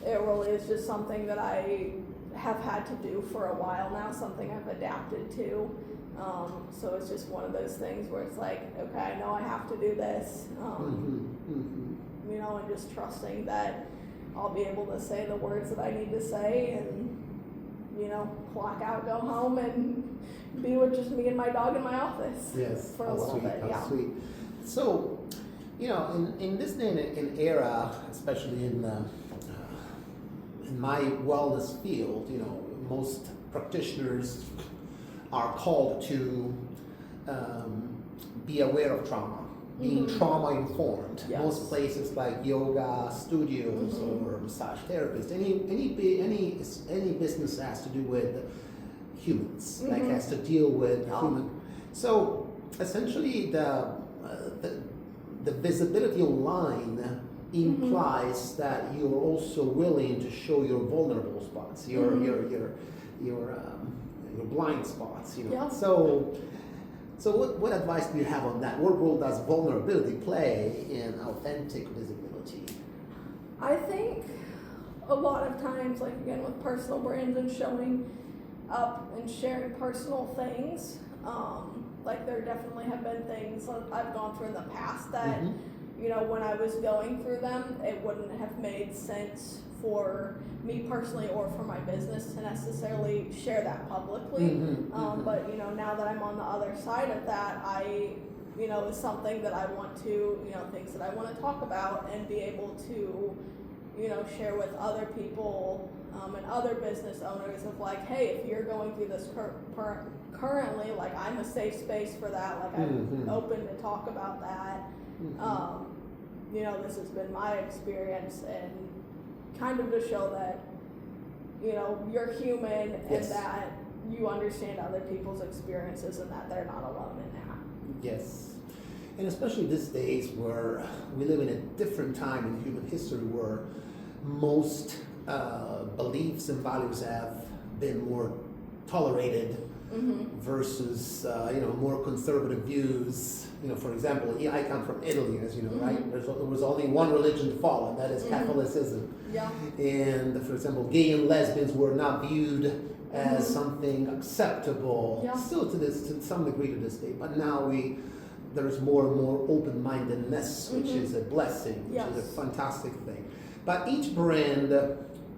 It really is just something that I have had to do for a while now, something I've adapted to. So it's just one of those things where it's like, okay, I know I have to do this, you know, and just trusting that I'll be able to say the words that I need to say and, you know, clock out, go home, and be with just me and my dog in my office. Yes, for a how little sweet, bit. how Yeah. sweet. So, you know, in this day and era, especially in my wellness field, you know, most practitioners are called to be aware of trauma, being trauma informed. Yes. Most places like yoga studios or massage therapists, any business that has to do with humans, like has to deal with human. So essentially, the visibility online implies that you're also willing to show your vulnerable spots, your blind spots. You know. Yeah. So what advice do you have on that? What role does vulnerability play in authentic visibility? I think a lot of times, like again with personal brands and showing up and sharing personal things, like there definitely have been things that I've gone through in the past that, you know, when I was going through them, it wouldn't have made sense for me personally or for my business to necessarily share that publicly. But, you know, now that I'm on the other side of that, you know, is something that I want to, you know, things that I want to talk about and be able to, you know, share with other people and other business owners of like, hey, if you're going through this currently, like I'm a safe space for that, like I'm open to talk about that. You know, this has been my experience, and kind of to show that, you know, you're human and that you understand other people's experiences and that they're not alone in that. Yes. And especially these days where we live in a different time in human history where most beliefs and values have been more tolerated versus, you know, more conservative views. You know, for example, I come from Italy, as you know, right? There was only one religion to follow, and that is Catholicism. Yeah. And, for example, gay and lesbians were not viewed as something acceptable, still to some degree to this day. But now we there is more and more open-mindedness, which is a blessing, which Yes. is a fantastic thing. But each brand,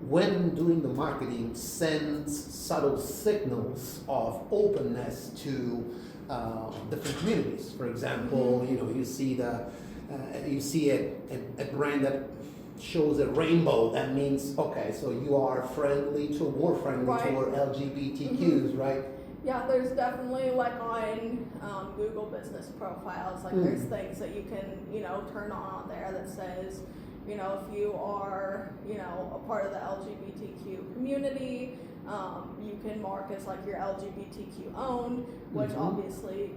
when doing the marketing, sends subtle signals of openness to different communities. For example, you see a brand that shows a rainbow. That means, okay, so you are more friendly Right. toward LGBTQs, right? Yeah, there's definitely like on Google business profiles, like there's things that you can, turn on there that says, if you are, a part of the LGBTQ community, you can mark as like you're LGBTQ owned, which obviously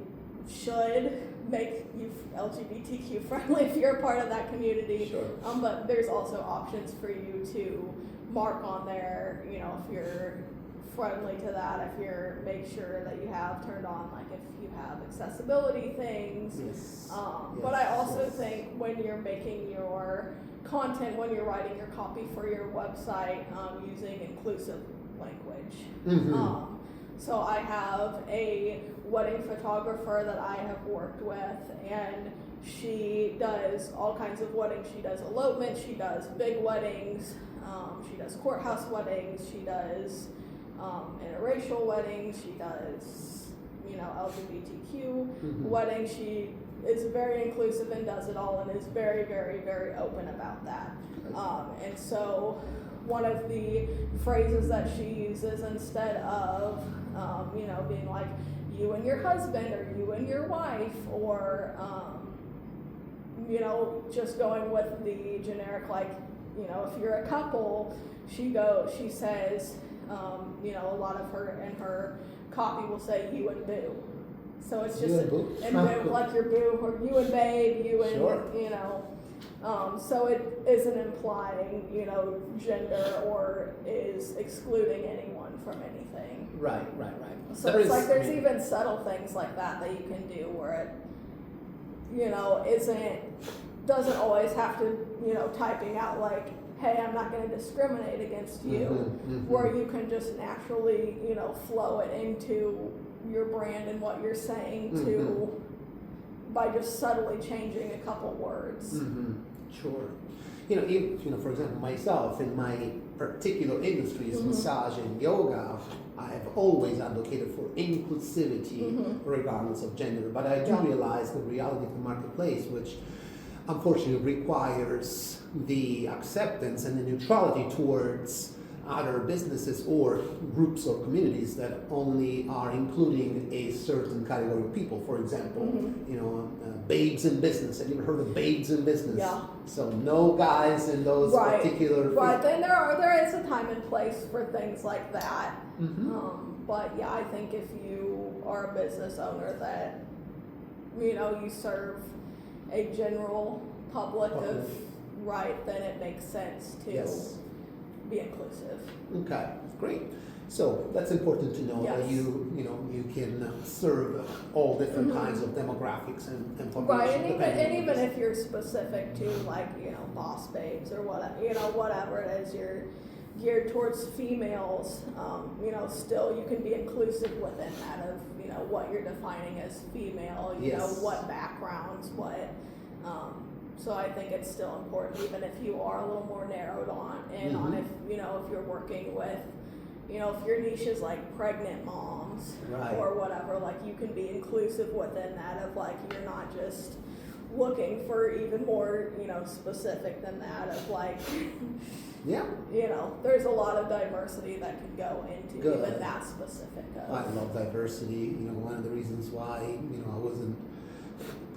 should make you LGBTQ friendly if you're a part of that community. Sure. But there's also options for you to mark on there, if you're friendly to that, if you're make sure that you have turned on, like if you have accessibility things. Yes. But I also think when you're making your content, when you're writing your copy for your website, using inclusive language. So I have a wedding photographer that I have worked with, and she does all kinds of weddings. She does elopement, she does big weddings, she does courthouse weddings, she does interracial weddings, she does, LGBTQ weddings. She is very inclusive and does it all, and is very, very, very open about that. And so one of the phrases that she uses instead of, being like you and your husband or you and your wife, or, just going with the generic, like, if you're a couple, she says, a lot of her in her copy will say you and boo. So it's just boo, like your boo, or you and babe, you and, Sure. So it isn't implying, gender or is excluding anyone from anything. Right. So there's even subtle things like that you can do where it, doesn't always have to, typing out like, hey, I'm not going to discriminate against you, where you can just naturally, flow it into your brand and what you're saying to, by just subtly changing a couple words. Sure. For example, myself, in my particular industries, massage and yoga, I have always advocated for inclusivity regardless of gender. But I do realize the reality of the marketplace, which unfortunately requires the acceptance and the neutrality towards other businesses or groups or communities that only are including a certain category of people. For example, babes in business. Have you ever heard of babes in business? Yeah. So no guys in those particular. Right. Then there is a time and place for things like that. But yeah, I think if you are a business owner that you serve a general public of then it makes sense to be inclusive. Okay, great. So that's important to know that you can serve all different kinds of demographics and population. Right, and even if you're specific to like boss babes or whatever it is, you're geared towards females. Still you can be inclusive within that of what you're defining as female. What backgrounds, what. So I think it's still important, even if you are a little more narrowed on if if you're working with, if your niche is like pregnant moms or whatever, like you can be inclusive within that of like you're not just looking for even more specific than that of like there's a lot of diversity that can go into even that specific. I love diversity. One of the reasons why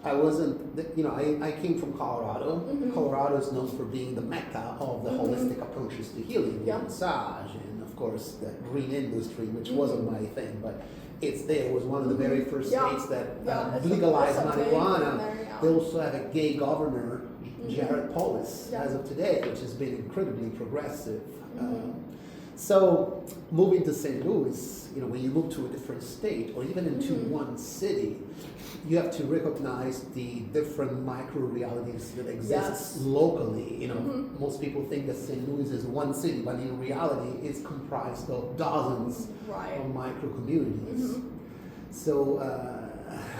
I came from Colorado. Colorado is known for being the mecca of the holistic approaches to healing, massage, and of course the green industry, which wasn't my thing, but it's there. It was one of the very first states that legalized marijuana. They also have a gay governor, Jared Polis, as of today, which has been incredibly progressive. So moving to St. Louis, when you move to a different state or even into one city, you have to recognize the different micro realities that exist locally. Most people think that St. Louis is one city, but in reality, it's comprised of dozens of micro communities. So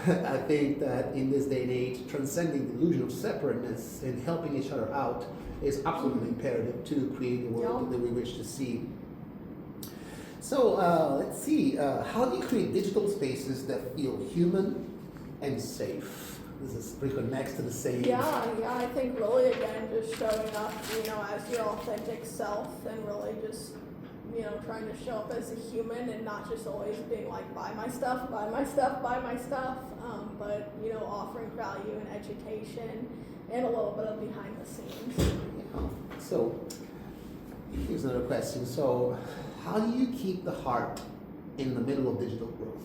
I think that in this day and age, transcending the illusion of separateness and helping each other out is absolutely imperative to create the world that we wish to see. So let's see, how do you create digital spaces that feel human and safe? This is pretty good next to the same. Yeah, I think really again just showing up, as your authentic self and really just, trying to show up as a human and not just always being like, buy my stuff, but, offering value and education and a little bit of behind the scenes. So here's another question. So how do you keep the heart in the middle of digital growth?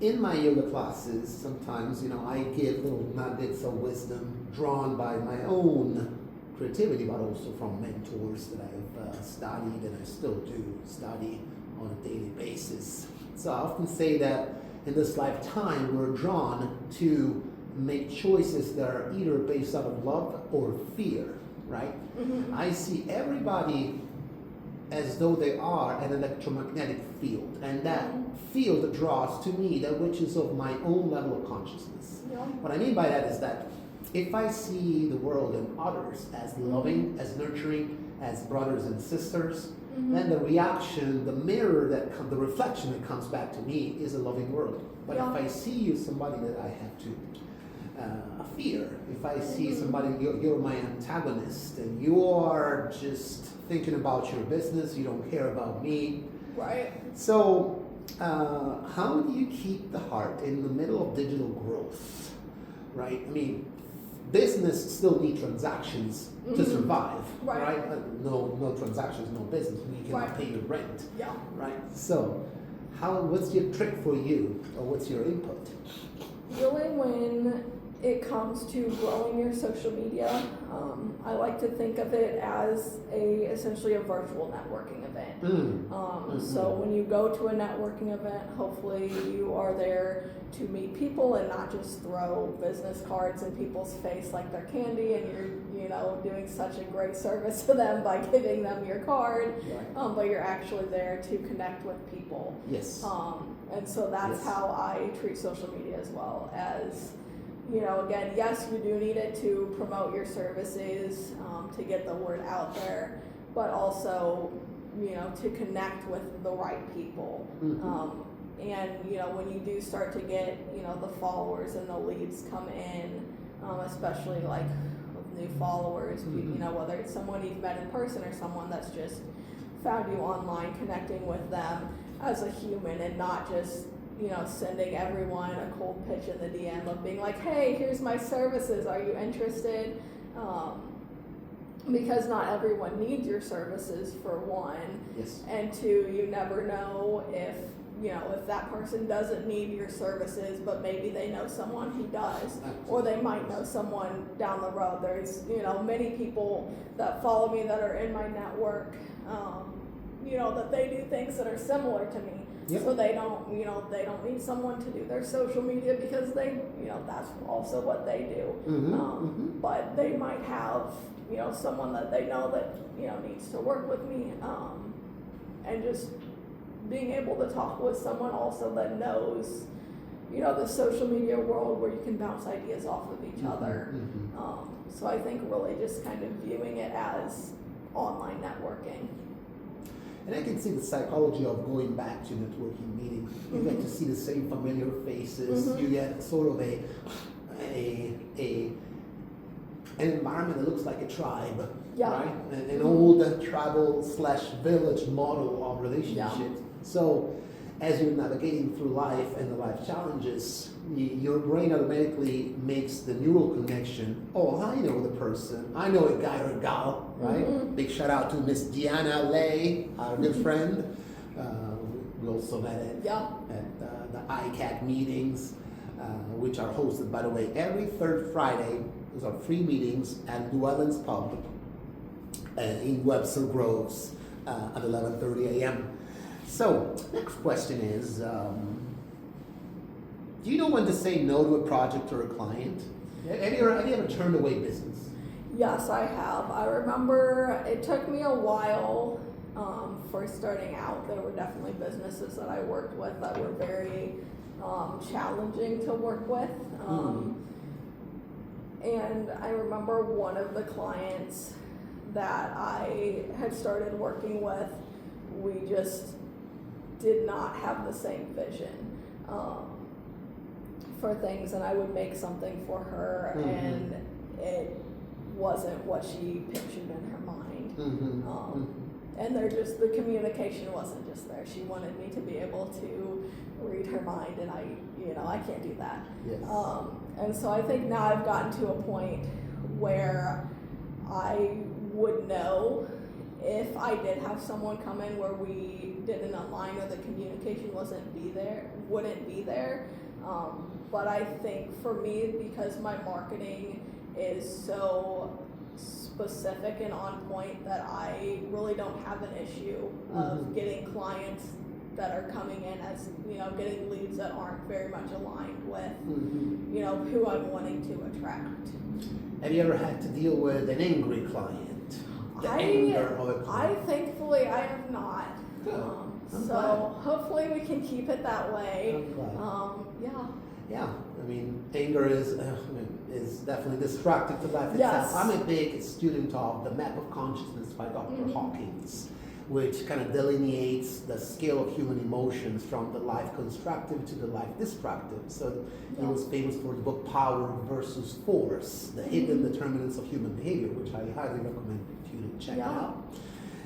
In my yoga classes, sometimes, I give little nuggets of wisdom drawn by my own creativity, but also from mentors that I've studied and I still do study on a daily basis. So I often say that in this lifetime, we're drawn to make choices that are either based out of love or fear, right? Mm-hmm. I see everybody as though they are an electromagnetic field, and that field draws to me that which is of my own level of consciousness. Yeah. What I mean by that is that if I see the world and others as loving, as nurturing, as brothers and sisters, then the reaction, the mirror, the reflection that comes back to me is a loving world. But if I see you somebody that I have to fear, if I see somebody, you're my antagonist, and you are just thinking about your business, you don't care about me. Right. So how do you keep the heart in the middle of digital growth, right? I mean, business still need transactions to survive, right? No transactions, no business. You cannot pay your rent, right? So what's your trick for you, or what's your input? Really, when it comes to growing your social media, I like to think of it as essentially a virtual networking event. So when you go to a networking event, hopefully you are there to meet people and not just throw business cards in people's face like they're candy, and you're doing such a great service to them by giving them your card, but you're actually there to connect with people. Yes. And so that's how I treat social media as well. As again, yes, you do need it to promote your services, to get the word out there, but also, to connect with the right people. And, when you do start to get, the followers and the leads come in, especially like with new followers, whether it's someone you've met in person or someone that's just found you online, connecting with them as a human and not just sending everyone a cold pitch in the DM of being like, hey, here's my services, are you interested? Because not everyone needs your services, for one. Yes. And two, you never know if that person doesn't need your services, but maybe they know someone who does. Or they might know someone down the road. There's, many people that follow me that are in my network, that they do things that are similar to me. Yep. So they don't need someone to do their social media because they, that's also what they do. But they might have, someone that they know that, needs to work with me, and just being able to talk with someone also that knows, the social media world where you can bounce ideas off of each other. So I think really just kind of viewing it as online networking. And I can see the psychology of going back to networking meetings. You get to see the same familiar faces. You get sort of an environment that looks like a tribe, right? An old tribal/village model of relationship. So as you're navigating through life and the life challenges, your brain automatically makes the neural connection. Oh, I know the person. I know a guy or a gal, right? Big shout out to Miss Diana Lay, our good friend. We also met at the ICAT meetings, which are hosted, by the way, every third Friday. Those are free meetings at Llewellyn's Pub in Webster Groves at 11:30 a.m. So, next question is, do you know when to say no to a project or a client? Have you ever turned away business? Yes, I have. I remember it took me a while first starting out. There were definitely businesses that I worked with that were very challenging to work with. And I remember one of the clients that I had started working with, we just did not have the same vision for things, and I would make something for her, and it wasn't what she pictured in her mind. And the communication wasn't just there. She wanted me to be able to read her mind, and I can't do that. Yes. And so I think now I've gotten to a point where I would know if I did have someone come in where we didn't align or the communication wouldn't be there. But I think for me, because my marketing is so specific and on point, that I really don't have an issue of getting clients that are coming in as, getting leads that aren't very much aligned with, who I'm wanting to attract. Have you ever had to deal with an angry client? Anger of a client? Thankfully, I have not. So hopefully we can keep it that way. Yeah, I mean, anger is definitely destructive to life itself. I'm a big student of the Map of Consciousness by Dr. Hawkins, which kind of delineates the scale of human emotions from the life constructive to the life destructive. So he was famous for the book Power versus Force, the hidden determinants of human behavior, which I highly recommend if you check it out.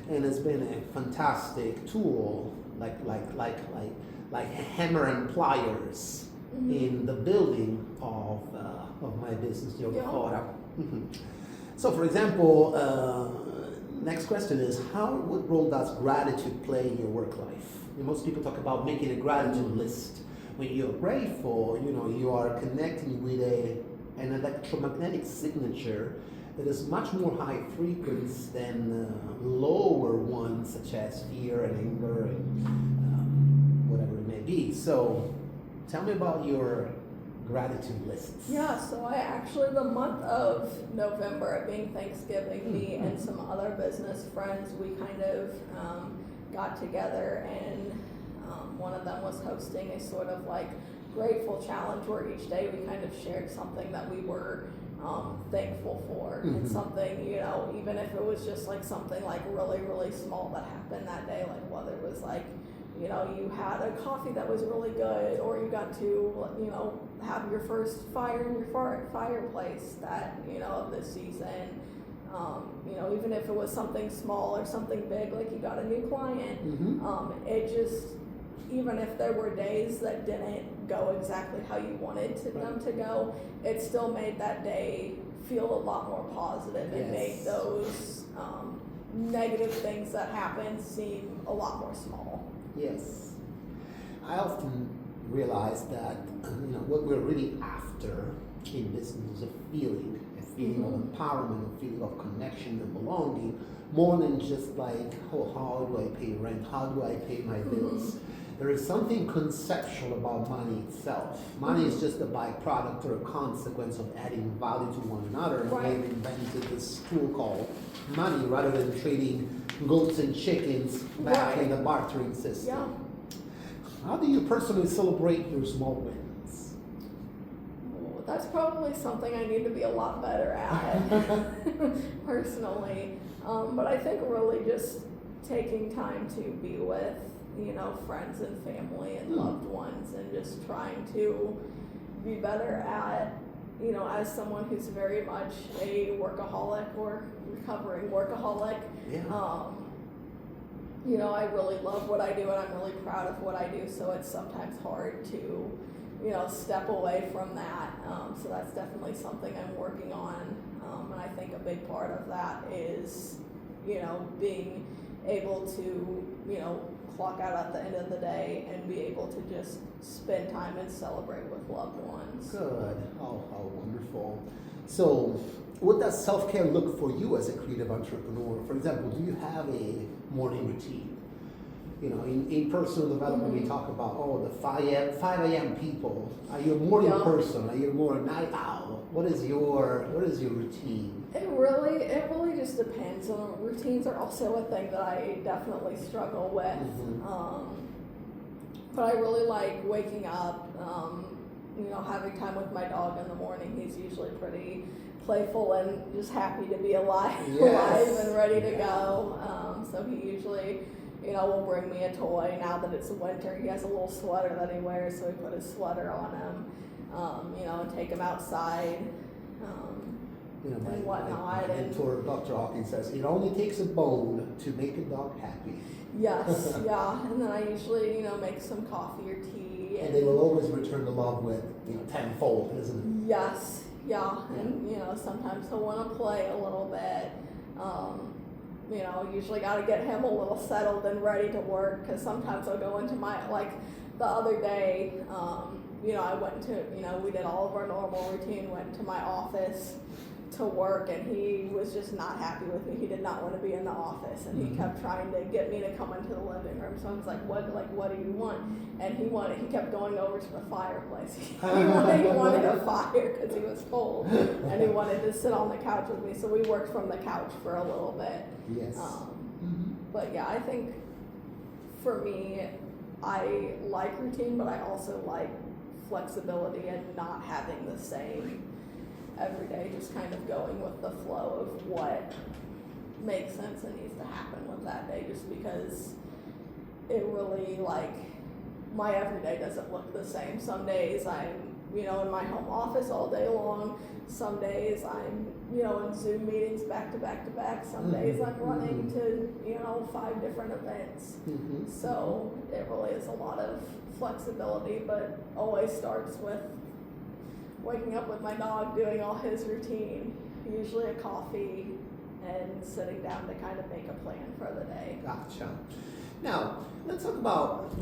And it's been a fantastic tool, like hammer and pliers in the building of my business, Yogaphora. So, for example, next question is, what role does gratitude play in your work life? Most people talk about making a gratitude list. When you're grateful, you are connecting with an electromagnetic signature that is much more high frequency than lower ones, such as fear and anger and whatever it may be. So tell me about your gratitude lists. Yeah, so I actually, the month of November, it being Thanksgiving, me and some other business friends, we kind of got together, and one of them was hosting a sort of like grateful challenge where each day we kind of shared something that we were thankful for, and something, even if it was just like something like really, really small that happened that day, like whether it was like, you had a coffee that was really good, or you got to, have your first fire in your fireplace that, of this season. Even if it was something small or something big, like you got a new client, it just, even if there were days that didn't go exactly how you wanted them to go, it still made that day feel a lot more positive and made those negative things that happened seem a lot more small. Yes. I often realize that what we're really after in business is a feeling of empowerment, a feeling of connection and belonging, more than just like, how do I pay rent? How do I pay my bills? There is something conceptual about money itself. Money is just a byproduct or a consequence of adding value to one another. And they've invented this tool called money rather than trading goats and chickens back in the bartering system. How do you personally celebrate your small wins? That's probably something I need to be a lot better at, personally. But I think really just taking time to be with, friends and family and loved ones, and just trying to be better at, as someone who's very much a workaholic or recovering workaholic, I really love what I do, and I'm really proud of what I do, so it's sometimes hard to, step away from that. So that's definitely something I'm working on, and I think a big part of that is, being able to, clock out at the end of the day and be able to just spend time and celebrate with loved ones. Good. Oh, how wonderful. So, what does self-care look for you as a creative entrepreneur? For example, do you have a morning routine? In personal development, we talk about, the 5 a.m. people. Are you a morning person? Are you more a night owl? What is your routine? It really just depends. Routines are also a thing that I definitely struggle with. But I really like waking up, having time with my dog in the morning. He's usually pretty playful and just happy to be alive, alive and ready to go. So he usually, will bring me a toy. Now that it's winter, he has a little sweater that he wears, so we put his sweater on him, and take him outside. And whatnot. My mentor, Dr. Hawkins, says it only takes a bone to make a dog happy. Yes, yeah. And then I usually, make some coffee or tea. And they will always return the love with, tenfold, isn't it? Yes, yeah. And, sometimes he'll want to play a little bit. Usually got to get him a little settled and ready to work, because sometimes I'll go into the other day, I went to, we did all of our normal routine, went to my office to work, and he was just not happy with me. He did not want to be in the office, and he kept trying to get me to come into the living room. So I was like, what do you want? And he kept going over to the fireplace. he wanted a fire because he was cold, and he wanted to sit on the couch with me. So we worked from the couch for a little bit. Yes. But yeah, I think for me, I like routine, but I also like flexibility and not having the same every day, just kind of going with the flow of what makes sense and needs to happen with that day, just because it really, my everyday doesn't look the same. Some days I'm, in my home office all day long. Some days I'm, in Zoom meetings back to back to back. Some days I'm running to, 5 different events. So it really is a lot of flexibility, but always starts with waking up with my dog, doing all his routine, usually a coffee, and sitting down to kind of make a plan for the day. Gotcha. Now, let's talk about,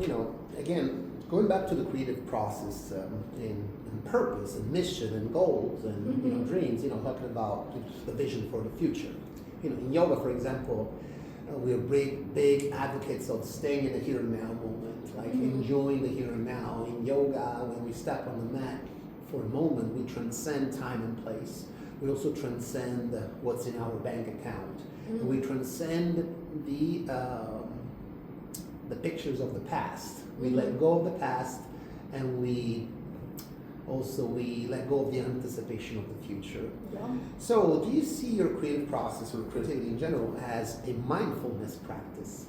again, going back to the creative process in purpose and mission and goals and dreams, talking about the vision for the future. In yoga, for example, we are big advocates of staying in the here and now moment, like enjoying the here and now. In yoga, when we step on the mat, for a moment, we transcend time and place. We also transcend what's in our bank account. And we transcend the pictures of the past. We let go of the past, and we let go of the anticipation of the future. Yeah. So, do you see your creative process or creativity in general as a mindfulness practice?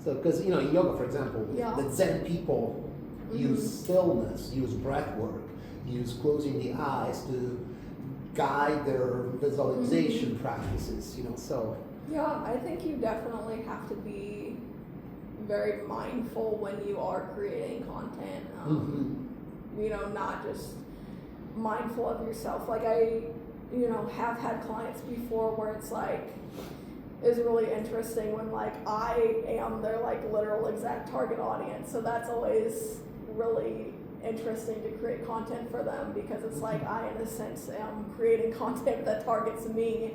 So, because in yoga, for example, the Zen people use stillness, use breath work, use closing the eyes to guide their visualization practices, so. Yeah, I think you definitely have to be very mindful when you are creating content. Not just mindful of yourself. I, have had clients before where it's is really interesting when I am their literal exact target audience. So that's always really interesting to create content for them, because it's I, in a sense, am creating content that targets me.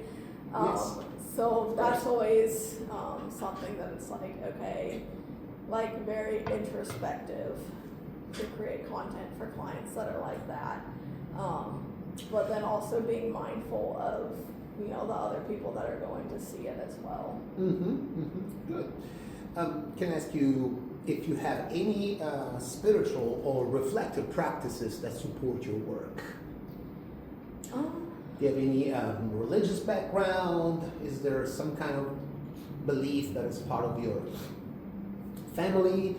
So that's always something that it's okay, very introspective to create content for clients that are like that. But then also being mindful of, the other people that are going to see it as well. Good. Can I ask you if you have any spiritual or reflective practices that support your work? Do you have any religious background? Is there some kind of belief that is part of your family?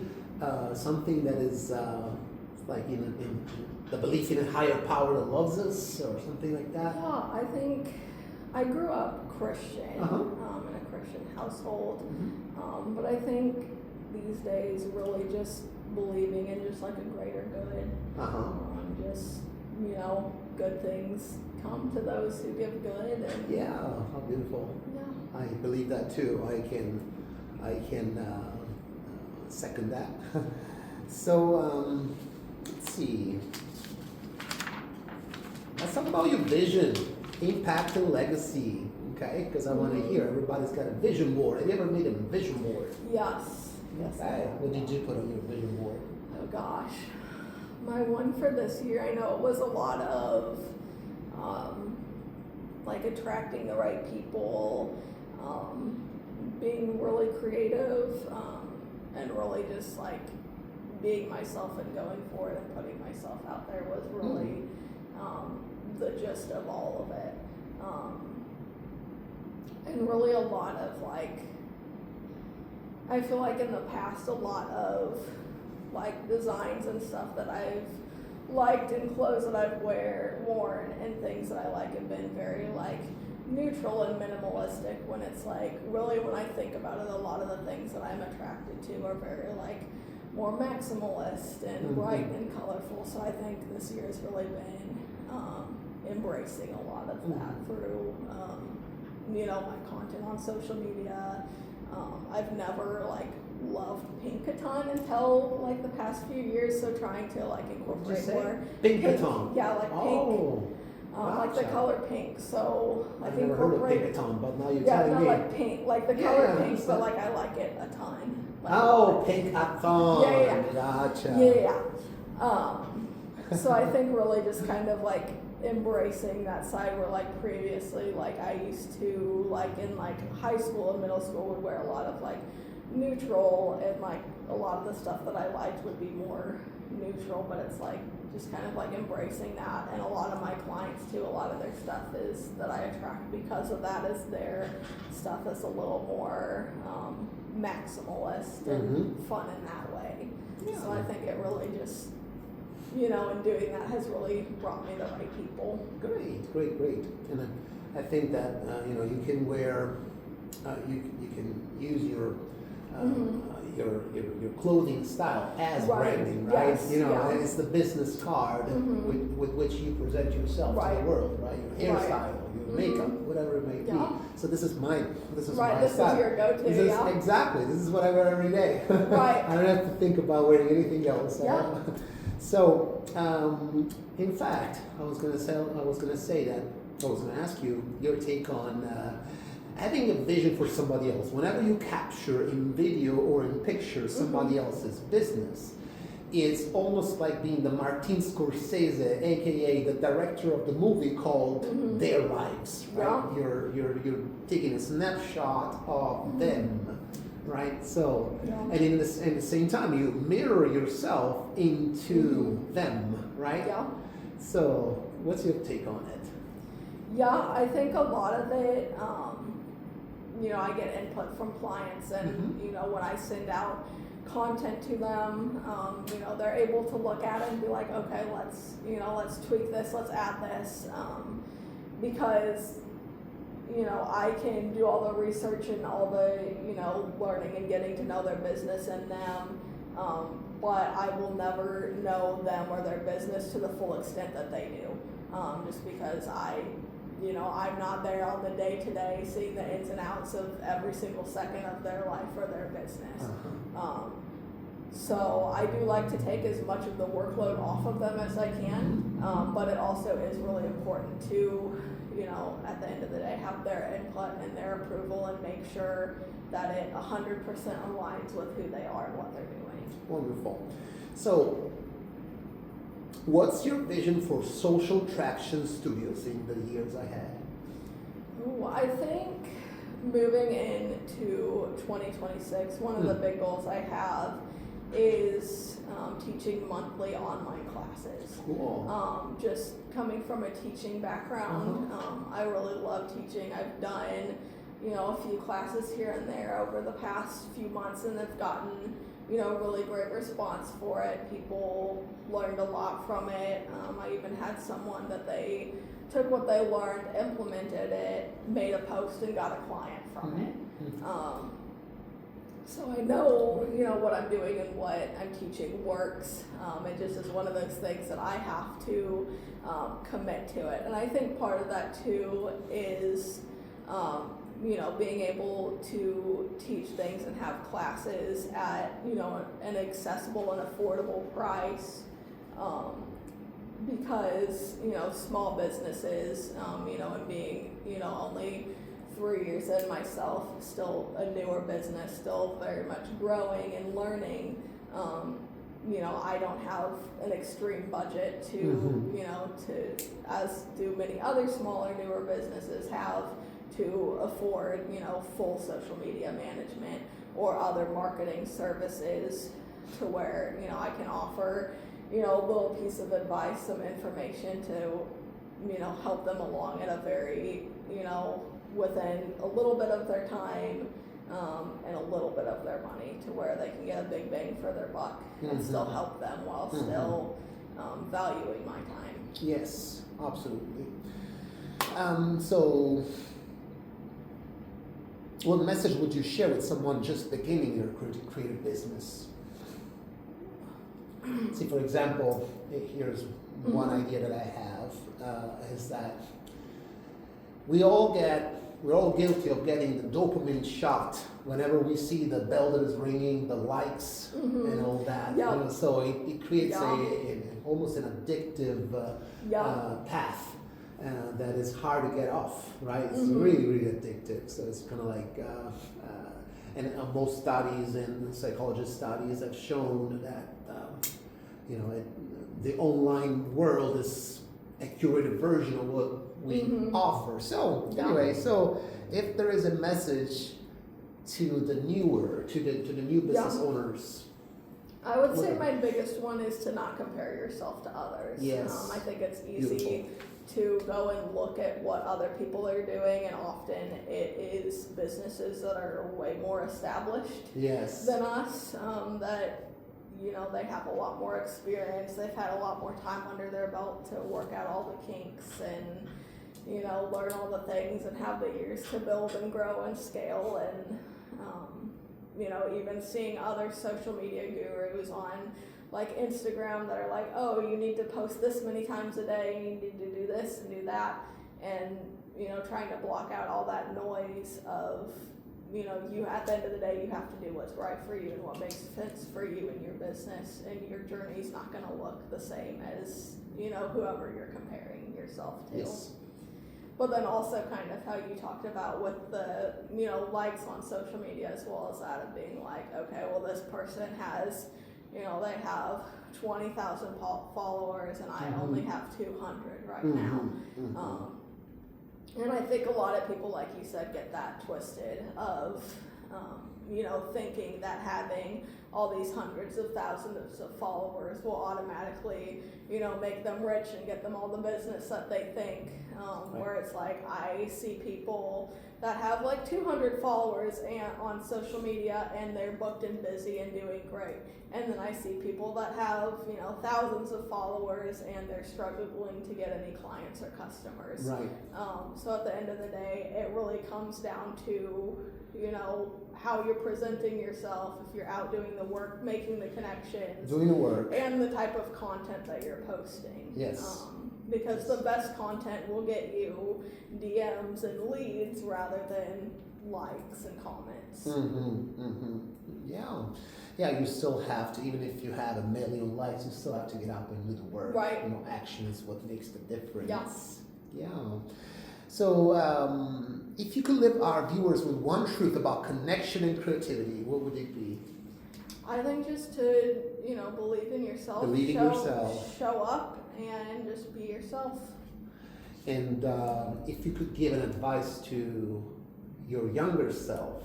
Something that is in the belief in a higher power that loves us, or something like that? Yeah, I think I grew up Christian, in a Christian household, but I think these days really just believing in just a greater good. Just, good things come to those who give good. And yeah, how beautiful. Yeah. I believe that too. I can second that. So, let's see. Let's talk about your vision, impact, and legacy. Okay, because I want to hear everybody's got a vision board. Have you ever made a vision board? Yes. Yes. Okay. What did you put on your vision board? Oh gosh, my one for this year, I know it was a lot of attracting the right people, being really creative, and really just being myself and going for it and putting myself out there was really the gist of all of it. And really a lot of like, I feel like in the past a lot of like designs and stuff that I've liked and clothes that I've worn and things that I like have been very like neutral and minimalistic, when it's like really when I think about it, a lot of the things that I'm attracted to are very like more maximalist and bright and colorful. So I think this year has really been embracing a lot of that through you know, my content on social media. I've never like loved pink a ton until like the past few years, so trying to like incorporate more pink a ton. Yeah, like pink. Like the color pink. So I've never heard of pink a ton, but now you're telling me. Yeah, like pink, like the color pink, but like I like it a ton. Like, pink a ton. Yeah. Gotcha. Yeah. So I think really just kind of like embracing that side where like previously like I used to like in like high school and middle school would wear a lot of like neutral, and like a lot of the stuff that I liked would be more neutral, but it's like just kind of like embracing that. And a lot of my clients too, a lot of their stuff is that I attract because of that is their stuff is a little more maximalist and fun in that way. So I think it really just, you know, in doing that has really brought me the right people. Great. And I think that you know, you can wear, you can use your clothing style as branding, right? Yes. You know, and it's the business card with which you present yourself to the world, right? Your hairstyle, your makeup, whatever it may be. So this is my style. This is your go-to. Exactly. This is what I wear every day. Right. I don't have to think about wearing anything else. So, in fact, I was gonna ask you your take on having a vision for somebody else. Whenever you capture in video or in picture somebody else's business, it's almost like being the Martin Scorsese, aka the director of the movie called Their Lives, right? You're taking a snapshot of them, right? So, and in the same time, you mirror yourself into them, right? Yeah. So, what's your take on it? Yeah, I think a lot of it, you know, I get input from clients, and you know, when I send out content to them, you know, they're able to look at it and be like, okay, let's tweak this, let's add this, because, you know, I can do all the research and all the, you know, learning and getting to know their business and them, but I will never know them or their business to the full extent that they do, just because you know, I'm not there on the day-to-day seeing the ins and outs of every single second of their life or their business. So I do like to take as much of the workload off of them as I can, but it also is really important to, you know, at the end of the day, have their input and their approval and make sure that it 100% aligns with who they are and what they're doing. Wonderful. So, what's your vision for social traction studios in the years ahead? Ooh, I think moving into 2026, one of the big goals I have is teaching monthly online classes. Cool. Just coming from a teaching background, I really love teaching. I've done, you know, a few classes here and there over the past few months, and I've gotten, you know, really great response for it. People learned a lot from it. I even had someone that they took what they learned, implemented it, made a post, and got a client from it. So I know, you know, what I'm doing and what I'm teaching works. It just is one of those things that I have to commit to it. And I think part of that too is, you know, being able to teach things and have classes at, you know, an accessible and affordable price, because, you know, small businesses, you know, and being, you know, only 3 years in myself, still a newer business, still very much growing and learning, you know, I don't have an extreme budget to, you know, as do many other smaller, newer businesses have, to afford, you know, full social media management or other marketing services. to where, you know, I can offer, you know, a little piece of advice, some information to, you know, help them along at a very, you know, within a little bit of their time, and a little bit of their money, to where they can get a big bang for their buck and still help them while still valuing my time. Yes, absolutely. So what message would you share with someone just beginning their creative business? See, for example, here's one idea that I have, is that we're all guilty of getting the dopamine shot whenever we see the bell that is ringing, the likes, and all that. Yep. You know, so it creates almost an addictive path that is hard to get off, right? It's really, really addictive. So it's kind of like, and most studies and psychologist studies have shown that, you know, the online world is a curated version of what we offer. So anyway, so if there is a message to the new business owners, I would say my biggest one is to not compare yourself to others. Yes. I think it's easy to go and look at what other people are doing, and often it is businesses that are way more established than us, that, you know, they have a lot more experience, they've had a lot more time under their belt to work out all the kinks and, you know, learn all the things and have the years to build and grow and scale. And you know, even seeing other social media gurus on like Instagram that are like, oh, you need to post this many times a day, you need to do this and do that, and, you know, trying to block out all that noise of, you know, you, at the end of the day, you have to do what's right for you and what makes sense for you and your business, and your journey's not going to look the same as, you know, whoever you're comparing yourself to. Yes. But then also kind of how you talked about with the, you know, likes on social media, as well as that of being like, okay, well, this person has, you know, they have 20,000 followers and I only have 200 right now. And I think a lot of people, like you said, get that twisted of, you know, thinking that having all these hundreds of thousands of followers will automatically, you know, make them rich and get them all the business that they think. Where it's like, I see people that have like 200 followers on social media and they're booked and busy and doing great. And then I see people that have, you know, thousands of followers and they're struggling to get any clients or customers. Right. So at the end of the day, it really comes down to, you know, how you're presenting yourself, if you're out doing the work, making the connections, Doing the work. and the type of content that you're posting. Yes. Because the best content will get you DMs and leads rather than likes and comments. Yeah, you still have to, even if you have 1 million likes, you still have to get up and do the work. Right. You know, action is what makes the difference. Yeah. Yeah. So, if you could leave our viewers with one truth about connection and creativity, what would it be? I think just to, you know, believe in yourself. Believe in yourself. Show up and just be yourself. And if you could give an advice to your younger self,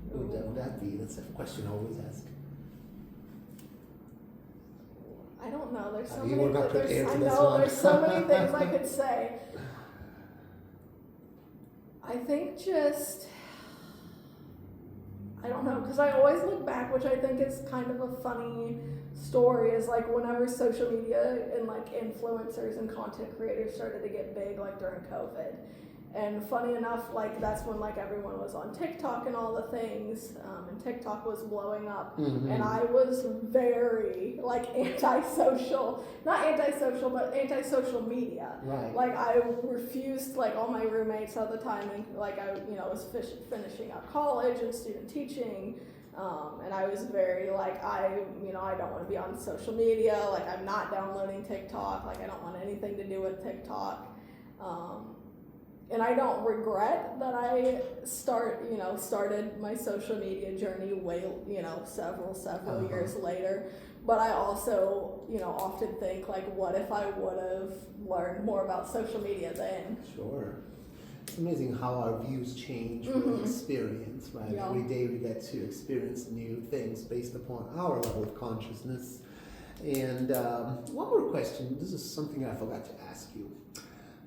what would that be? That's a question I always ask. I don't know. There's so You many. were not prepared for this I know one. there's so many things I could say. I think just, I don't know, because I always look back, which I think is kind of a funny story, is like whenever social media and like influencers and content creators started to get big, like during COVID. And funny enough, like that's when like everyone was on TikTok and all the things, and TikTok was blowing up. And I was very like antisocial, not antisocial, but anti-social media. Right. Like I refused, like all my roommates at the time, and like I, you know, was finishing up college and student teaching. And I was very like, you know, I don't want to be on social media. Like I'm not downloading TikTok. Like I don't want anything to do with TikTok. And I don't regret that I started my social media journey way, you know, several years later. But I also, you know, often think like, what if I would have learned more about social media then? Sure. It's amazing how our views change with experience, right? Yeah. Every day we get to experience new things based upon our level of consciousness. And one more question. This is something I forgot to ask you.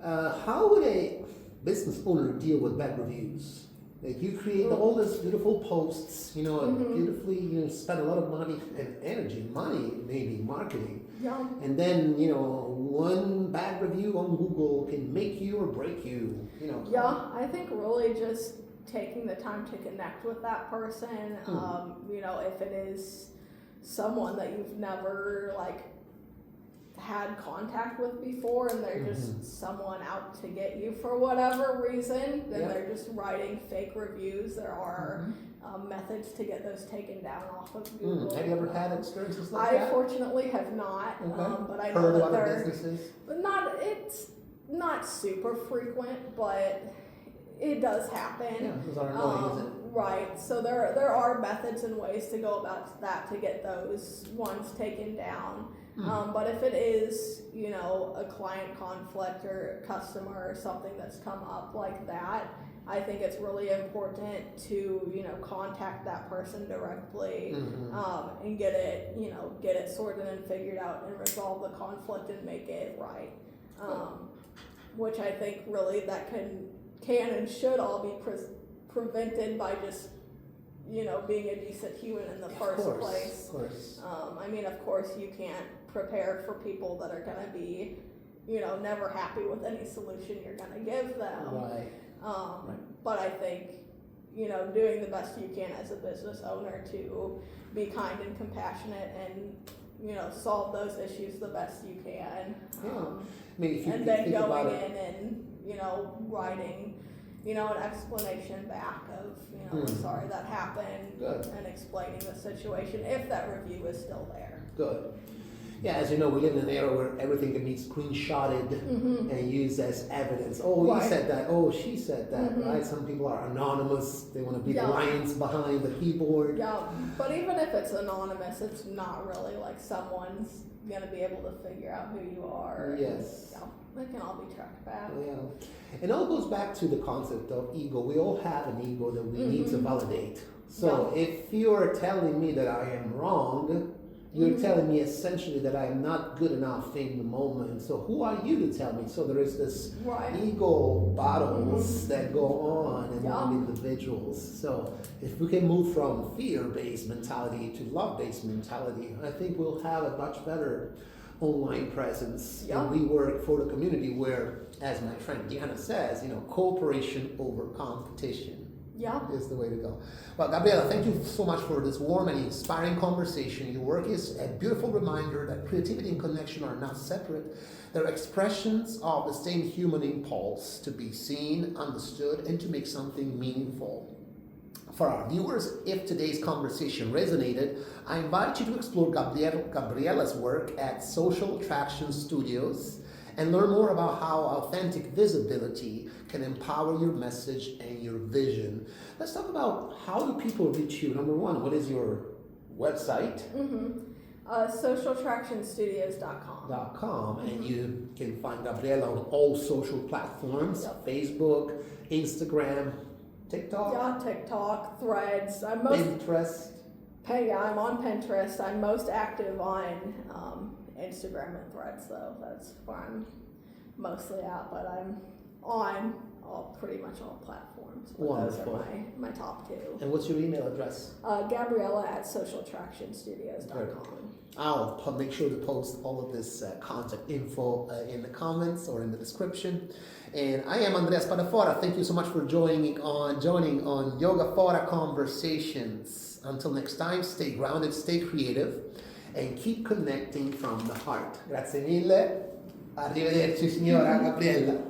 How would a business owner deal with bad reviews? Like you create all these beautiful posts, beautifully, spend a lot of money and energy, maybe marketing. Yeah. And then, one bad review on Google can make you or break you, Yeah, I think really just taking the time to connect with that person, if it is someone that you've never had contact with before and they're just someone out to get you for whatever reason, then they're just writing fake reviews. There are methods to get those taken down off of Google. Have you ever had experiences like that? I fortunately have not, Okay. but I Heard know of that other businesses? it's not super frequent, but it does happen. Yeah, those are annoying, isn't it? Right. So there are methods and ways to go about that to get those ones taken down. But if it is, a client conflict or customer or something that's come up like that, I think it's really important to, contact that person directly and get it sorted and figured out and resolve the conflict and make it right. Which I think really that can and should all be prevented by just being a decent human in the first place. Of course. Of course you can't prepare for people that are going to be never happy with any solution you're going to give them. Right. But I think doing the best you can as a business owner to be kind and compassionate and solve those issues the best you can. If you and then think going about in and writing an explanation back of I'm sorry that happened. Good. And explaining the situation if that review is still there. Good. Yeah, as you know, we live in an era where everything can be screenshotted and used as evidence. Oh, he said that. Oh, she said that. Right? Some people are anonymous. They want to be the lions behind the keyboard. Yeah, but even if it's anonymous, it's not really like someone's going to be able to figure out who you are. Yes. They can all be tracked back. Yeah. And it all goes back to the concept of ego. We all have an ego that we need to validate. So if you're telling me that I am wrong, you're telling me essentially that I am not good enough in the moment. So who are you to tell me? So there is this ego battles that go on among individuals. So if we can move from fear-based mentality to love-based mentality, I think we'll have a much better online presence. And we work for the community where, as my friend Diana says, cooperation over competition. Is the way to go. Well, Gabriella, thank you so much for this warm and inspiring conversation. Your work is a beautiful reminder that creativity and connection are not separate. They're expressions of the same human impulse to be seen, understood, and to make something meaningful. For our viewers, if today's conversation resonated, I invite you to explore Gabriella's work at Social Traction Studios and learn more about how authentic visibility can empower your message and your vision. Let's talk about how do people reach you. Number one, what is your website? Socialtractionstudios.com. And you can find Gabriella on all social platforms, Facebook, Instagram, TikTok. Yeah, TikTok, Threads. Pinterest. I'm on Pinterest. I'm most active on Instagram and Threads, though. That's where I'm mostly at, but I'm on pretty much all platforms. Wonderful. Those are my top two. And what's your email address? Gabriella at socialtractionstudios.com. I'll make sure to post all of this contact info in the comments or in the description. And I am Andrea Spadafora. Thank you so much for joining on Yogaphora Conversations. Until next time, stay grounded, stay creative, and keep connecting from the heart. Grazie mille. Arrivederci signora Gabriella.